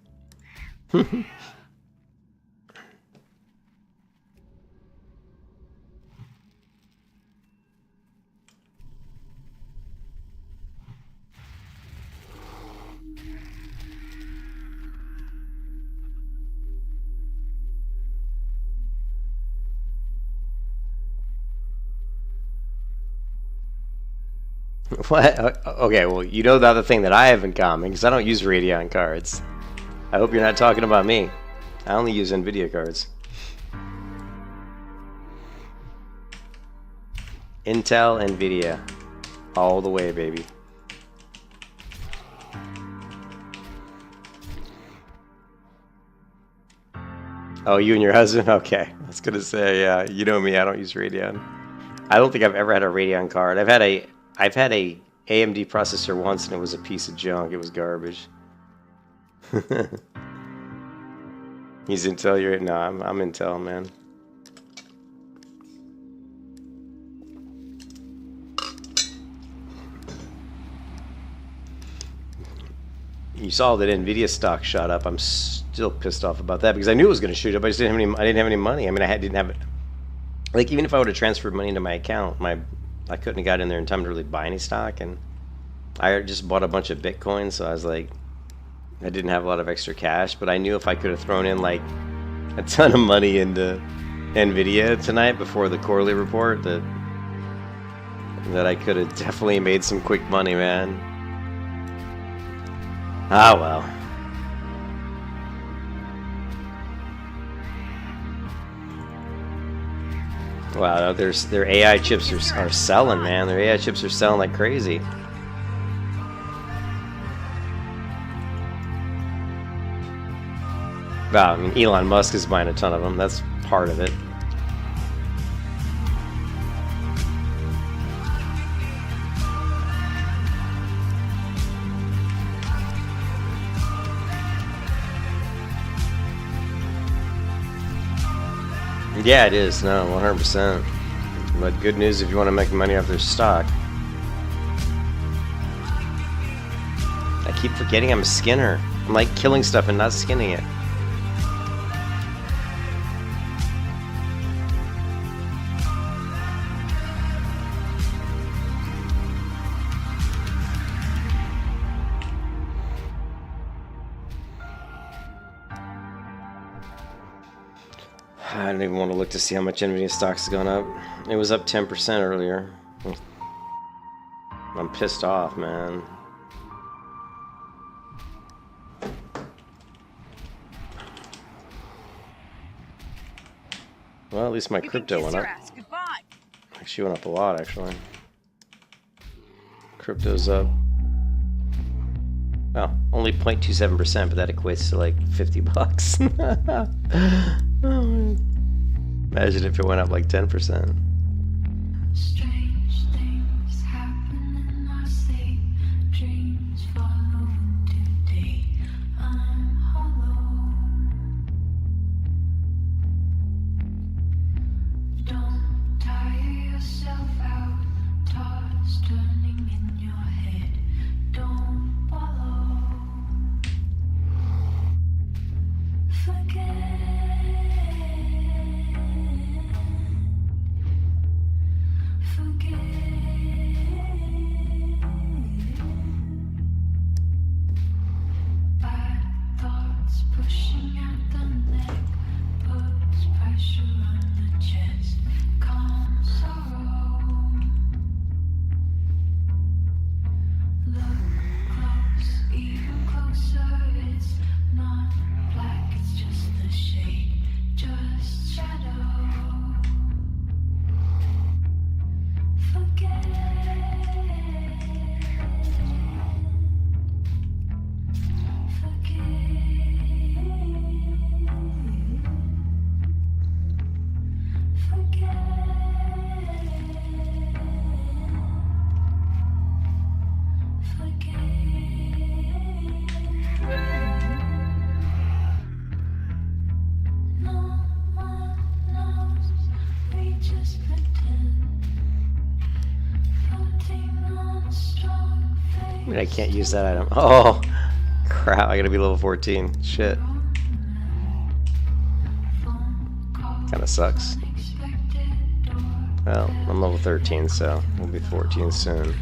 What? Okay, well, you know the other thing that I have in common, because I don't use Radeon cards. I hope you're not talking about me. I only use NVIDIA cards. Intel, NVIDIA. All the way, baby. Oh, you and your husband? Okay. I was gonna say, yeah, you know me, I don't use Radeon. I don't think I've ever had a Radeon card. I've had a AMD processor once, and it was a piece of junk. It was garbage. He's Intel. You're no, I'm Intel, man. You saw that Nvidia stock shot up. I'm still pissed off about that because I knew it was going to shoot up. I just didn't have any. I didn't have any money. I mean, didn't have it. Like, even if I would have transferred money into my account, I couldn't have got in there in time to really buy any stock, and I just bought a bunch of Bitcoin, so I was like, I didn't have a lot of extra cash, but I knew if I could have thrown in like a ton of money into Nvidia tonight before the quarterly report, that I could have definitely made some quick money, man. Ah, well. Wow, their AI chips are selling, man. Their AI chips are selling like crazy. Wow, I mean, Elon Musk is buying a ton of them. That's part of it. Yeah, it is. No, 100%. But good news if you want to make money off their stock. I keep forgetting I'm a skinner. I'm like killing stuff and not skinning it. I don't even want to look to see how much Nvidia stock's gone up. It was up 10% earlier. I'm pissed off, man. Well, at least my crypto went up. Actually went up a lot, actually. Crypto's up. Well, only 0.27%, but that equates to like $50. Imagine if it went up like 10%. Strange things happen in our sleep. Dreams follow into day. I'm hollow. Don't tire yourself out. Thoughts turning in your head. Don't follow. Forget. Bad thoughts pushing at the neck, puts pressure on the chest, calm sorrow. Look close, even closer, it's not black, it's just the shade, just shadow. Forget. I mean, I can't use that item. Oh, crap. I gotta be level 14. Shit. Kinda sucks. Well, I'm level 13, so we'll be 14 soon.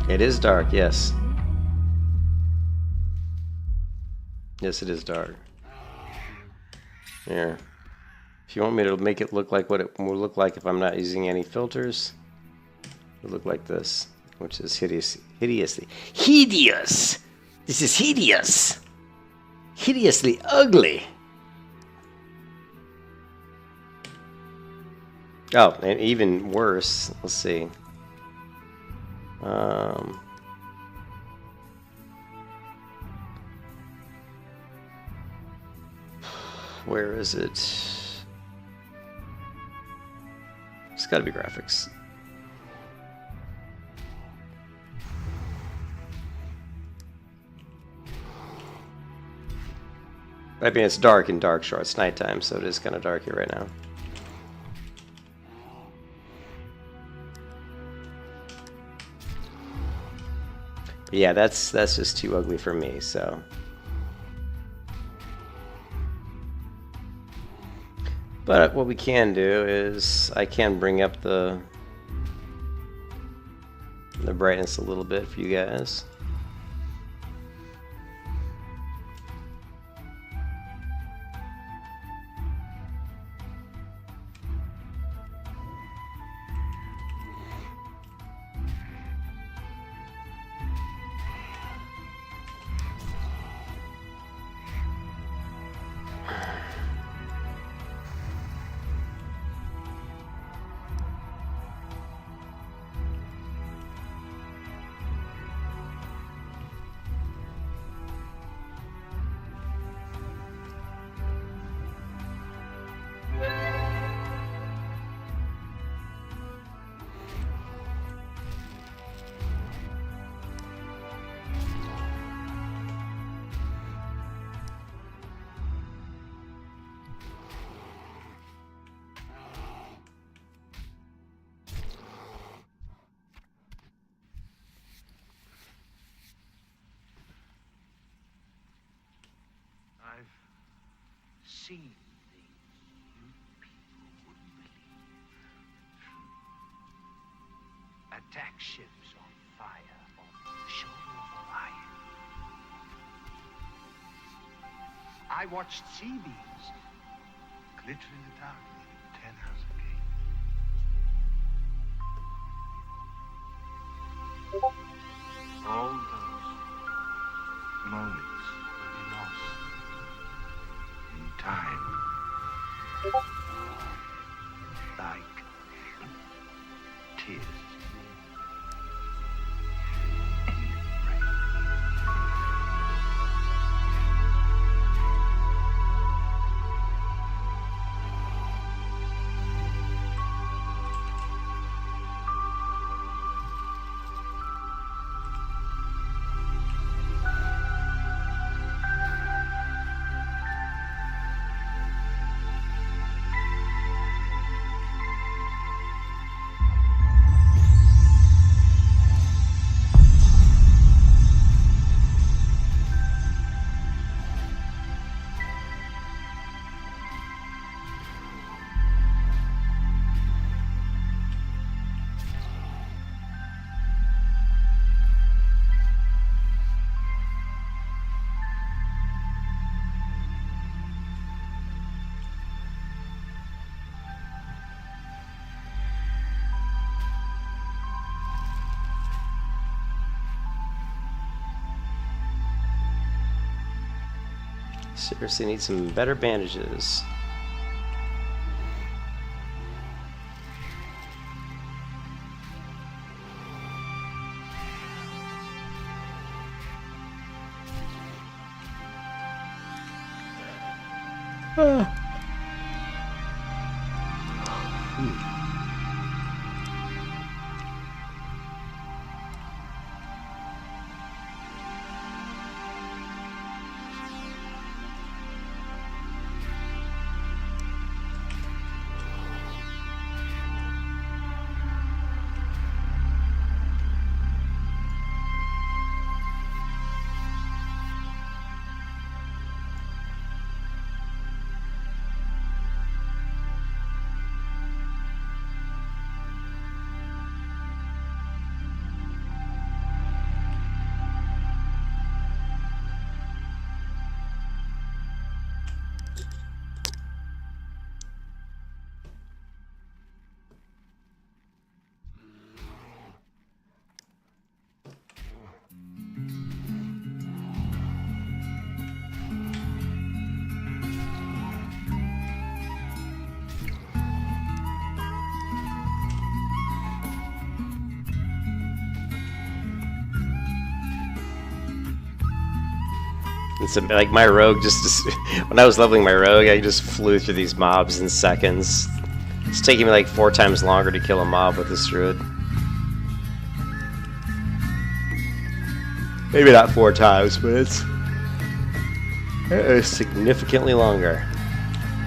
It is dark, yes. Yes, it is dark. Here. If you want me to make it look like what it will look like if I'm not using any filters, it'll look like this, which is hideous. Hideous! This is hideous! Hideously ugly! Oh, and even worse, let's see. Where is it? gotta be graphics. I mean, it's dark in Darkshore. It's nighttime, so it is kind of dark here right now. But yeah, that's just too ugly for me, so. But what we can do is I can bring up the brightness a little bit for you guys. I've seen things you people wouldn't believe. Attack ships on fire off the shoulder of Orion. I watched sea beams glitter in the dark near 10 House Gate. All those moments will be lost in time. Like tears. Seriously need some better bandages. It's like my rogue just when I was leveling my rogue, I just flew through these mobs in seconds. It's taking me like 4 times longer to kill a mob with this druid. Maybe not 4 times, but it's significantly longer.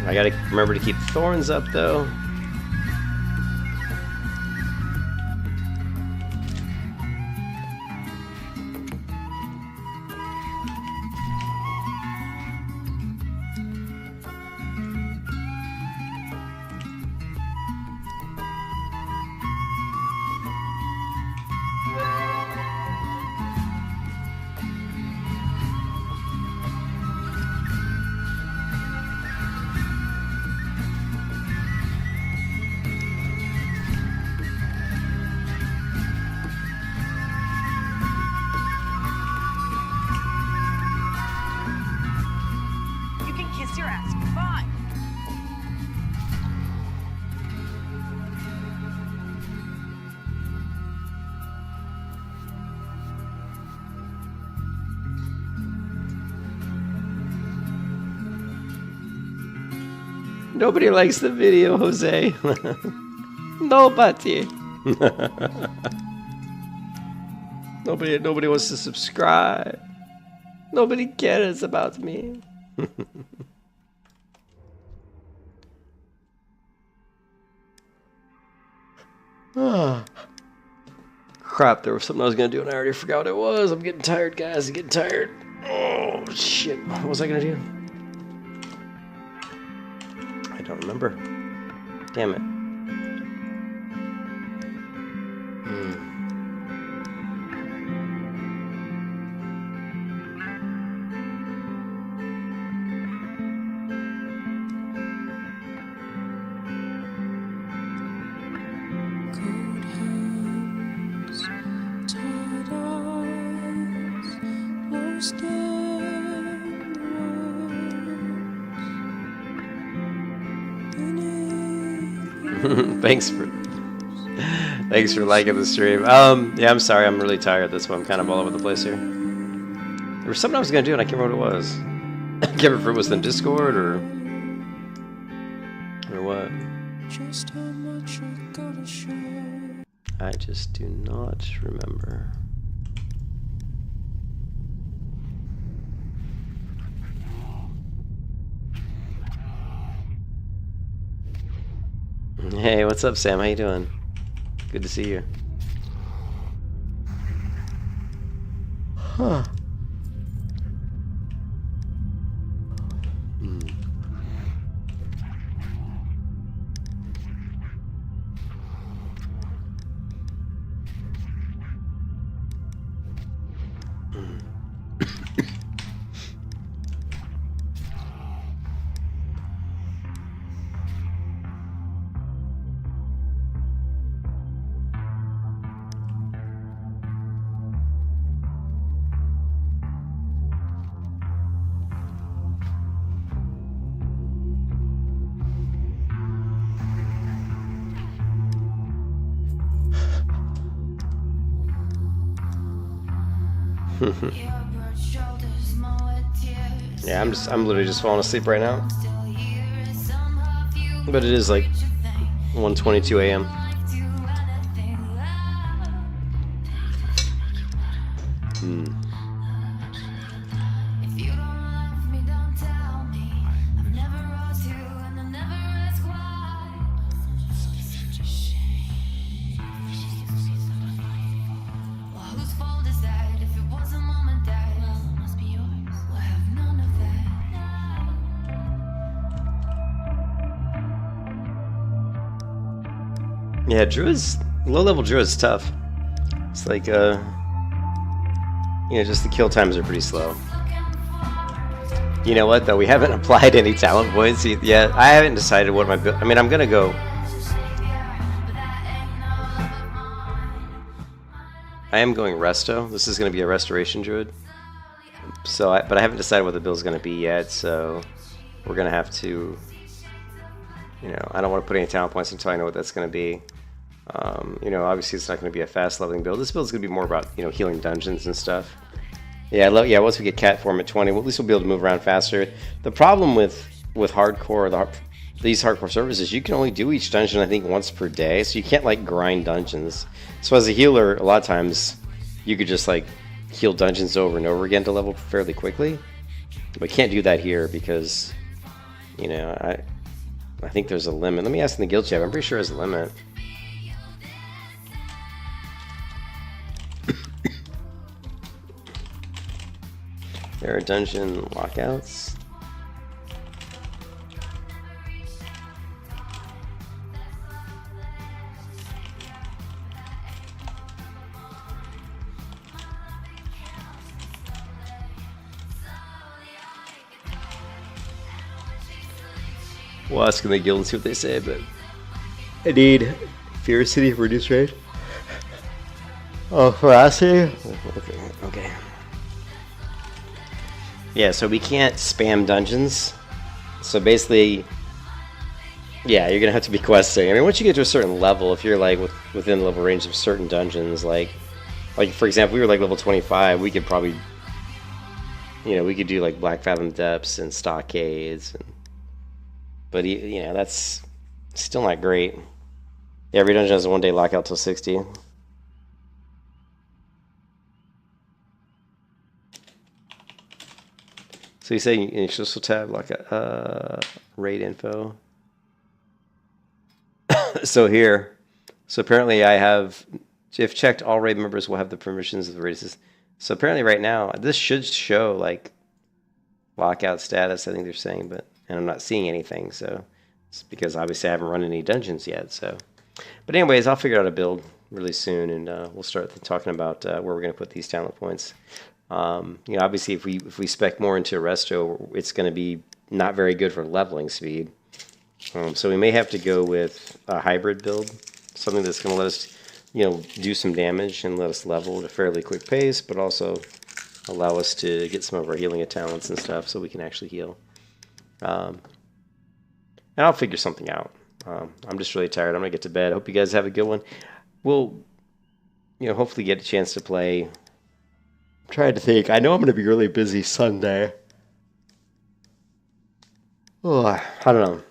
I gotta remember to keep thorns up though. Nobody likes the video, Jose. Nobody. Nobody wants to subscribe. Nobody cares about me. Crap, there was something I was gonna do and I already forgot what it was. I'm getting tired, guys. I'm getting tired. Oh shit. What was I gonna do? I don't remember. Damn it. Thanks for liking the stream. Yeah, I'm sorry, I'm really tired. That's why I'm kind of all over the place here. There was something I was gonna do and I can't remember what it was. I can't remember if it was in Discord or what. I just do not remember. Hey, what's up, Sam? How you doing? Good to see you. Huh. Yeah, I'm literally just falling asleep right now. But it is like 1:22 a.m. Yeah, Druid's low-level Druid's tough. It's like, you know, just the kill times are pretty slow. You know what, though? We haven't applied any talent points yet. I haven't decided what my build... I mean, I'm gonna go... I am going Resto. This is gonna be a Restoration Druid. So, but I haven't decided what the build's gonna be yet, so... We're gonna have to... You know, I don't want to put any talent points until I know what that's gonna be. You know, obviously it's not going to be a fast leveling build. This build's going to be more about, you know, healing dungeons and stuff. Yeah, once we get cat form at 20, well, at least we'll be able to move around faster. The problem with hardcore, these hardcore services, you can only do each dungeon, I think, once per day, so you can't, like, grind dungeons. So as a healer, a lot of times, you could just, like, heal dungeons over and over again to level fairly quickly. But can't do that here because, you know, I think there's a limit. Let me ask in the guild chat. I'm pretty sure there's a limit. There are dungeon lockouts. We'll ask in the guild and see what they say, but I need Fear City for reduced rate. Oh, Ferocity? Okay. Yeah, so we can't spam dungeons. So basically, yeah, you're gonna have to be questing. I mean, once you get to a certain level, if you're like within level range of certain dungeons, like for example, we were like level 25, we could probably, you know, we could do like Black Fathom Depths and Stockades, but you know, that's still not great. Yeah, every dungeon has a 1-day lockout till 60. So you say you should also tab like raid info. So here, so apparently I have, if checked, all raid members will have the permissions of the races. So apparently right now, this should show like lockout status, I think they're saying, and I'm not seeing anything. So it's because obviously I haven't run any dungeons yet. So, but anyways, I'll figure out a build really soon, and we'll start talking about where we're going to put these talent points. You know, obviously if we spec more into Resto, it's going to be not very good for leveling speed. So we may have to go with a hybrid build, something that's going to let us, you know, do some damage and let us level at a fairly quick pace, but also allow us to get some of our healing talents and stuff so we can actually heal. And I'll figure something out. I'm just really tired. I'm going to get to bed. I hope you guys have a good one. We'll, you know, hopefully get a chance to play. I'm trying to think. I know I'm going to be really busy Sunday. Oh, I don't know.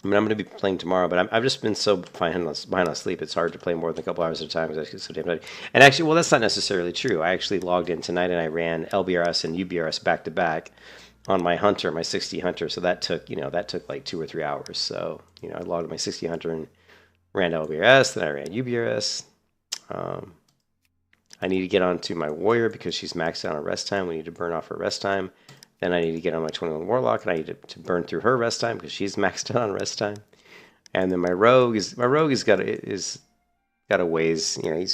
I mean, I'm going to be playing tomorrow, but I've just been so behind on sleep. It's hard to play more than a couple hours at a time because I get so damn tired. And actually, well, that's not necessarily true. I actually logged in tonight and I ran LBRS and UBRS back to back on my Hunter, my 60 Hunter. So that took, you know, like 2 or 3 hours. So, you know, I logged my 60 Hunter and ran LBRS, then I ran UBRS. I need to get onto my Warrior because she's maxed out on rest time. We need to burn off her rest time. Then I need to get on my 21 Warlock, and I need to burn through her rest time because she's maxed out on rest time. And then my Rogue has got a ways. You know,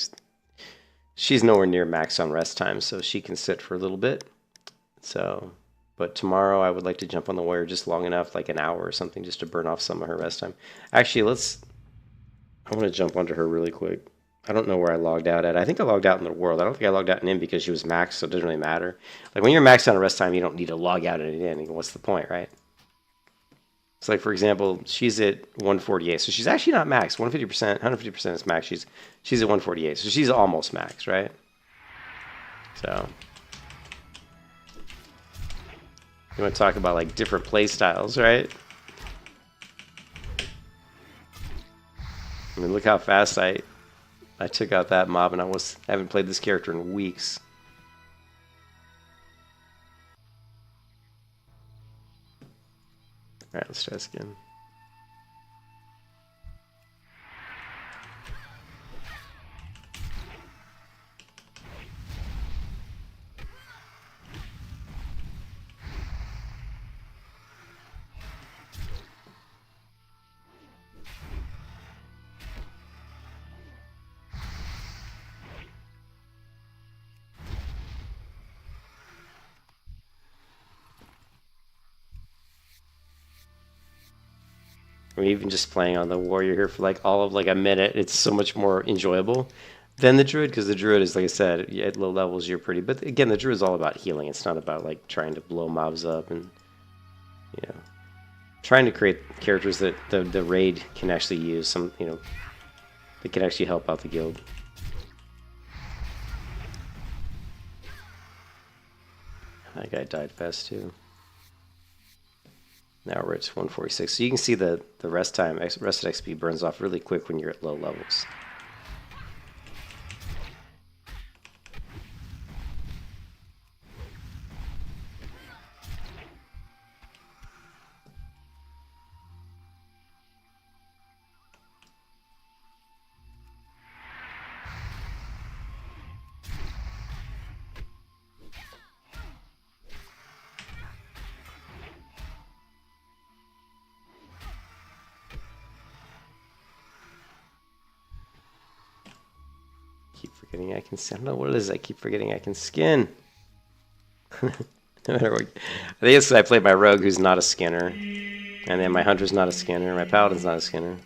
she's nowhere near max on rest time, so she can sit for a little bit. So, but tomorrow I would like to jump on the Warrior just long enough, like an hour or something, just to burn off some of her rest time. Actually, I want to jump onto her really quick. I don't know where I logged out at. I think I logged out in the world. I don't think I logged out in because she was maxed, so it doesn't really matter. Like when you're maxed on rest time, you don't need to log out and in. What's the point, right? So like for example, she's at 148, so she's actually not maxed. 150% is max. She's at 148, so she's almost maxed, right? So you want to talk about like different play styles, right? I mean, look how fast I took out that mob, and I haven't played this character in weeks. All right, let's try this again. I mean, even just playing on the Warrior here for like all of like a minute, it's so much more enjoyable than the Druid, because the Druid is, like I said, at low levels you're pretty, but again, the Druid is all about healing. It's not about like trying to blow mobs up and, you know, trying to create characters that the raid can actually use, some, you know, that can actually help out the guild. That guy died fast too. Now we're at 146. So you can see the rest time, rested XP burns off really quick when you're at low levels. Keep forgetting I can skin. I don't know what it is. I keep forgetting I can skin. No matter what. I think it's because I played my rogue who's not a skinner. And then my hunter's not a skinner. My paladin's not a skinner.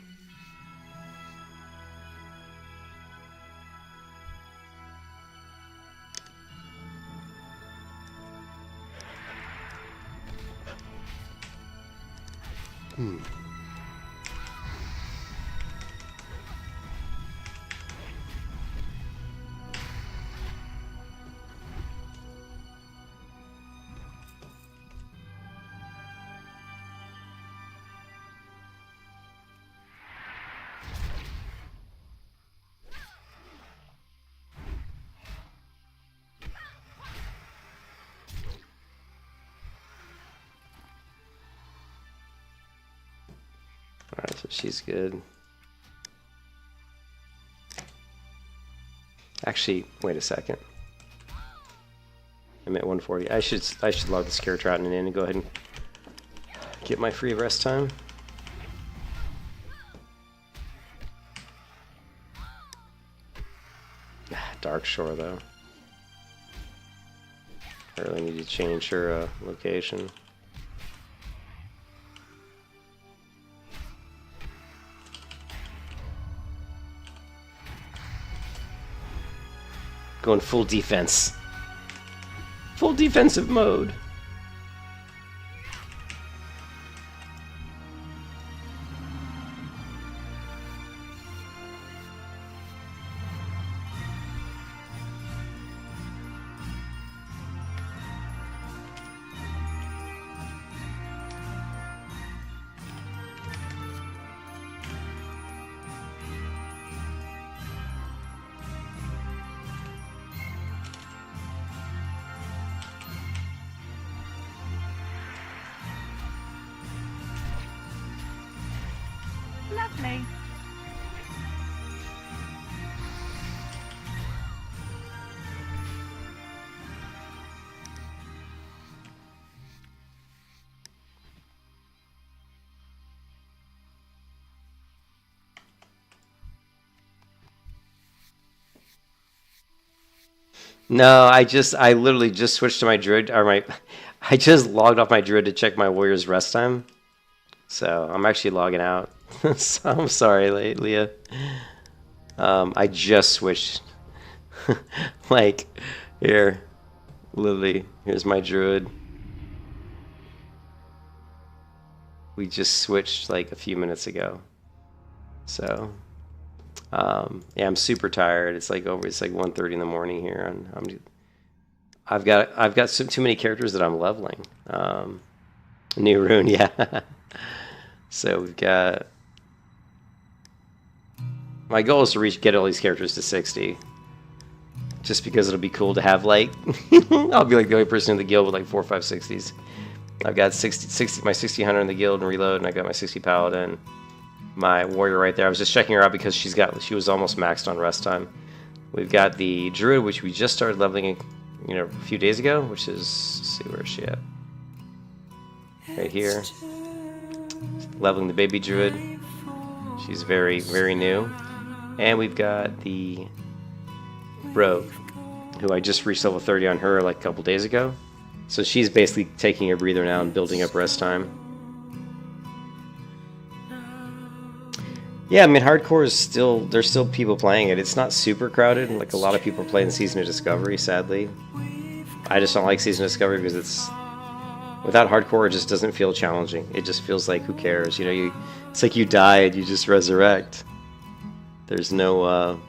Alright, so she's good. Actually, wait a second. I'm at 140. I should log this character out and in and go ahead and get my free rest time. Dark Shore though. I really need to change her location. Going full defense. Full defensive mode. Lovely. No, I literally just switched to my druid, or I just logged off my druid to check my warrior's rest time. So I'm actually logging out. So I'm sorry, Leah. I just switched. Like, here, literally, here's my druid. We just switched like a few minutes ago. So, yeah, I'm super tired. It's like 1:30 in the morning here, and I've got too many characters that I'm leveling. New rune, yeah. So we've got. My goal is to get all these characters to 60. Just because it'll be cool to have, like, I'll be like the only person in the guild with like 4 or 5 60s. I've got my 60 hunter in the guild and reload, and I got my 60 paladin. My warrior right there. I was just checking her out because she was almost maxed on rest time. We've got the druid, which we just started leveling, a few days ago, which is, let's see, where is she at? Right here. Leveling the baby druid. She's very, very new. And we've got the rogue, who I just reached level 30 on her like a couple days ago. So she's basically taking a breather now and building up rest time. Yeah, I mean, hardcore is there's still people playing it. It's not super crowded. Like, a lot of people are playing Season of Discovery, sadly. I just don't like Season of Discovery because without hardcore, it just doesn't feel challenging. It just feels like, who cares? It's like you die and you just resurrect. There's no,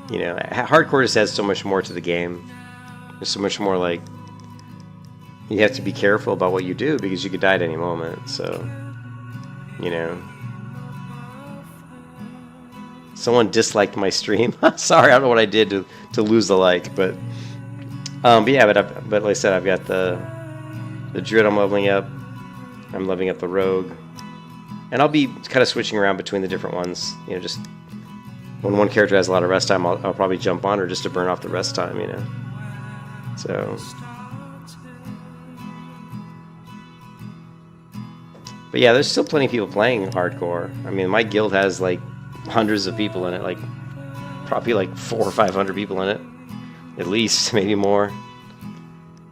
hardcore just adds so much more to the game. There's so much more, like, you have to be careful about what you do because you could die at any moment. So, you know. Someone disliked my stream. Sorry, I don't know what I did to lose the like, but yeah, but like I said, I've got the Druid I'm leveling up. I'm leveling up the Rogue, and I'll be kind of switching around between the different ones. You know, just when one character has a lot of rest time, I'll probably jump on her just to burn off the rest time. You know, so. But yeah, there's still plenty of people playing hardcore. I mean, my guild has like hundreds of people in it, like probably like 400 or 500 people in it, at least, maybe more.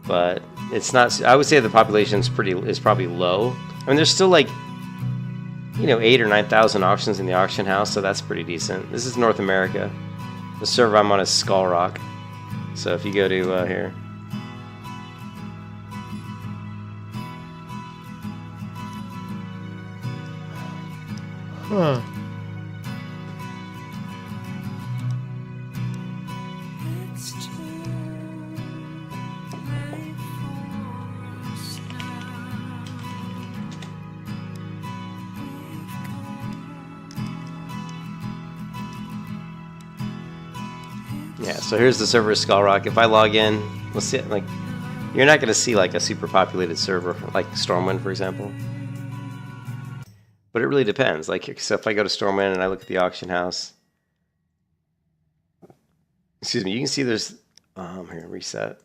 But it's not. I would say the population is probably low. I mean, there's still like, you know, 8,000 or 9,000 auctions in the auction house, so that's pretty decent. This is North America. The server I'm on is Skull Rock. So if you go to here. Huh. Yeah, so here's the server of Skull Rock. If I log in, let's see, like, you're not going to see like a super populated server like Stormwind, for example. But it really depends. Like, so if I go to Stormwind and I look at the auction house, excuse me, you can see there's here, reset.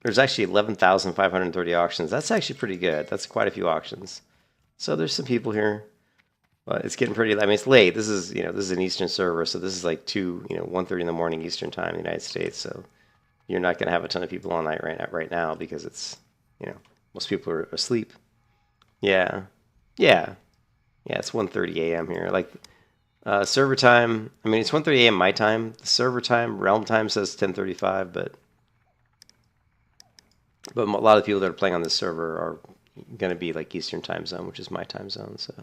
There's actually 11,530 auctions. That's actually pretty good. That's quite a few auctions. So there's some people here. But it's getting pretty. I mean, it's late. This is, you know, this is an Eastern server, so this is like 1:30 in the morning Eastern time in the United States. So you're not going to have a ton of people online right now because it's, you know, most people are asleep. Yeah, it's 1:30 a.m. here. Like server time. I mean, it's 1:30 a.m. my time. The server time, realm time says 10:35, but a lot of people that are playing on this server are going to be like Eastern time zone, which is my time zone. So.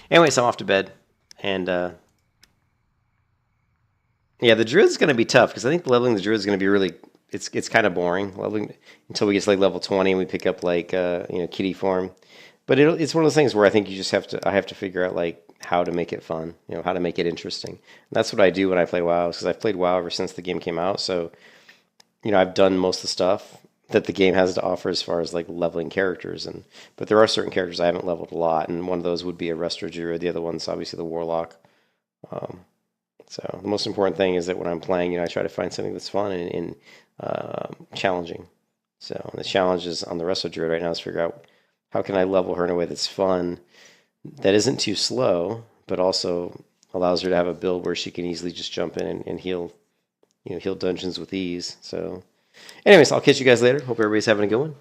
Anyways, I'm off to bed, and yeah, the Druid's going to be tough because I think leveling the Druid is going to be really. It's kind of boring leveling until we get to like level 20 and we pick up like you know, kitty form, but it's one of those things where I think you just have to. I have to figure out like how to make it fun, you know, how to make it interesting. And that's what I do when I play WoW, because I've played WoW ever since the game came out. So, you know, I've done most of the stuff that the game has to offer as far as like leveling characters, but there are certain characters I haven't leveled a lot, and one of those would be a Restorer Druid. The other one's obviously the Warlock. So the most important thing is that when I'm playing, you know, I try to find something that's fun and challenging. So the challenge is on the Restorer Druid right now is figure out how can I level her in a way that's fun, that isn't too slow, but also allows her to have a build where she can easily just jump in and heal, you know, heal dungeons with ease. So. Anyways, I'll catch you guys later. Hope everybody's having a good one,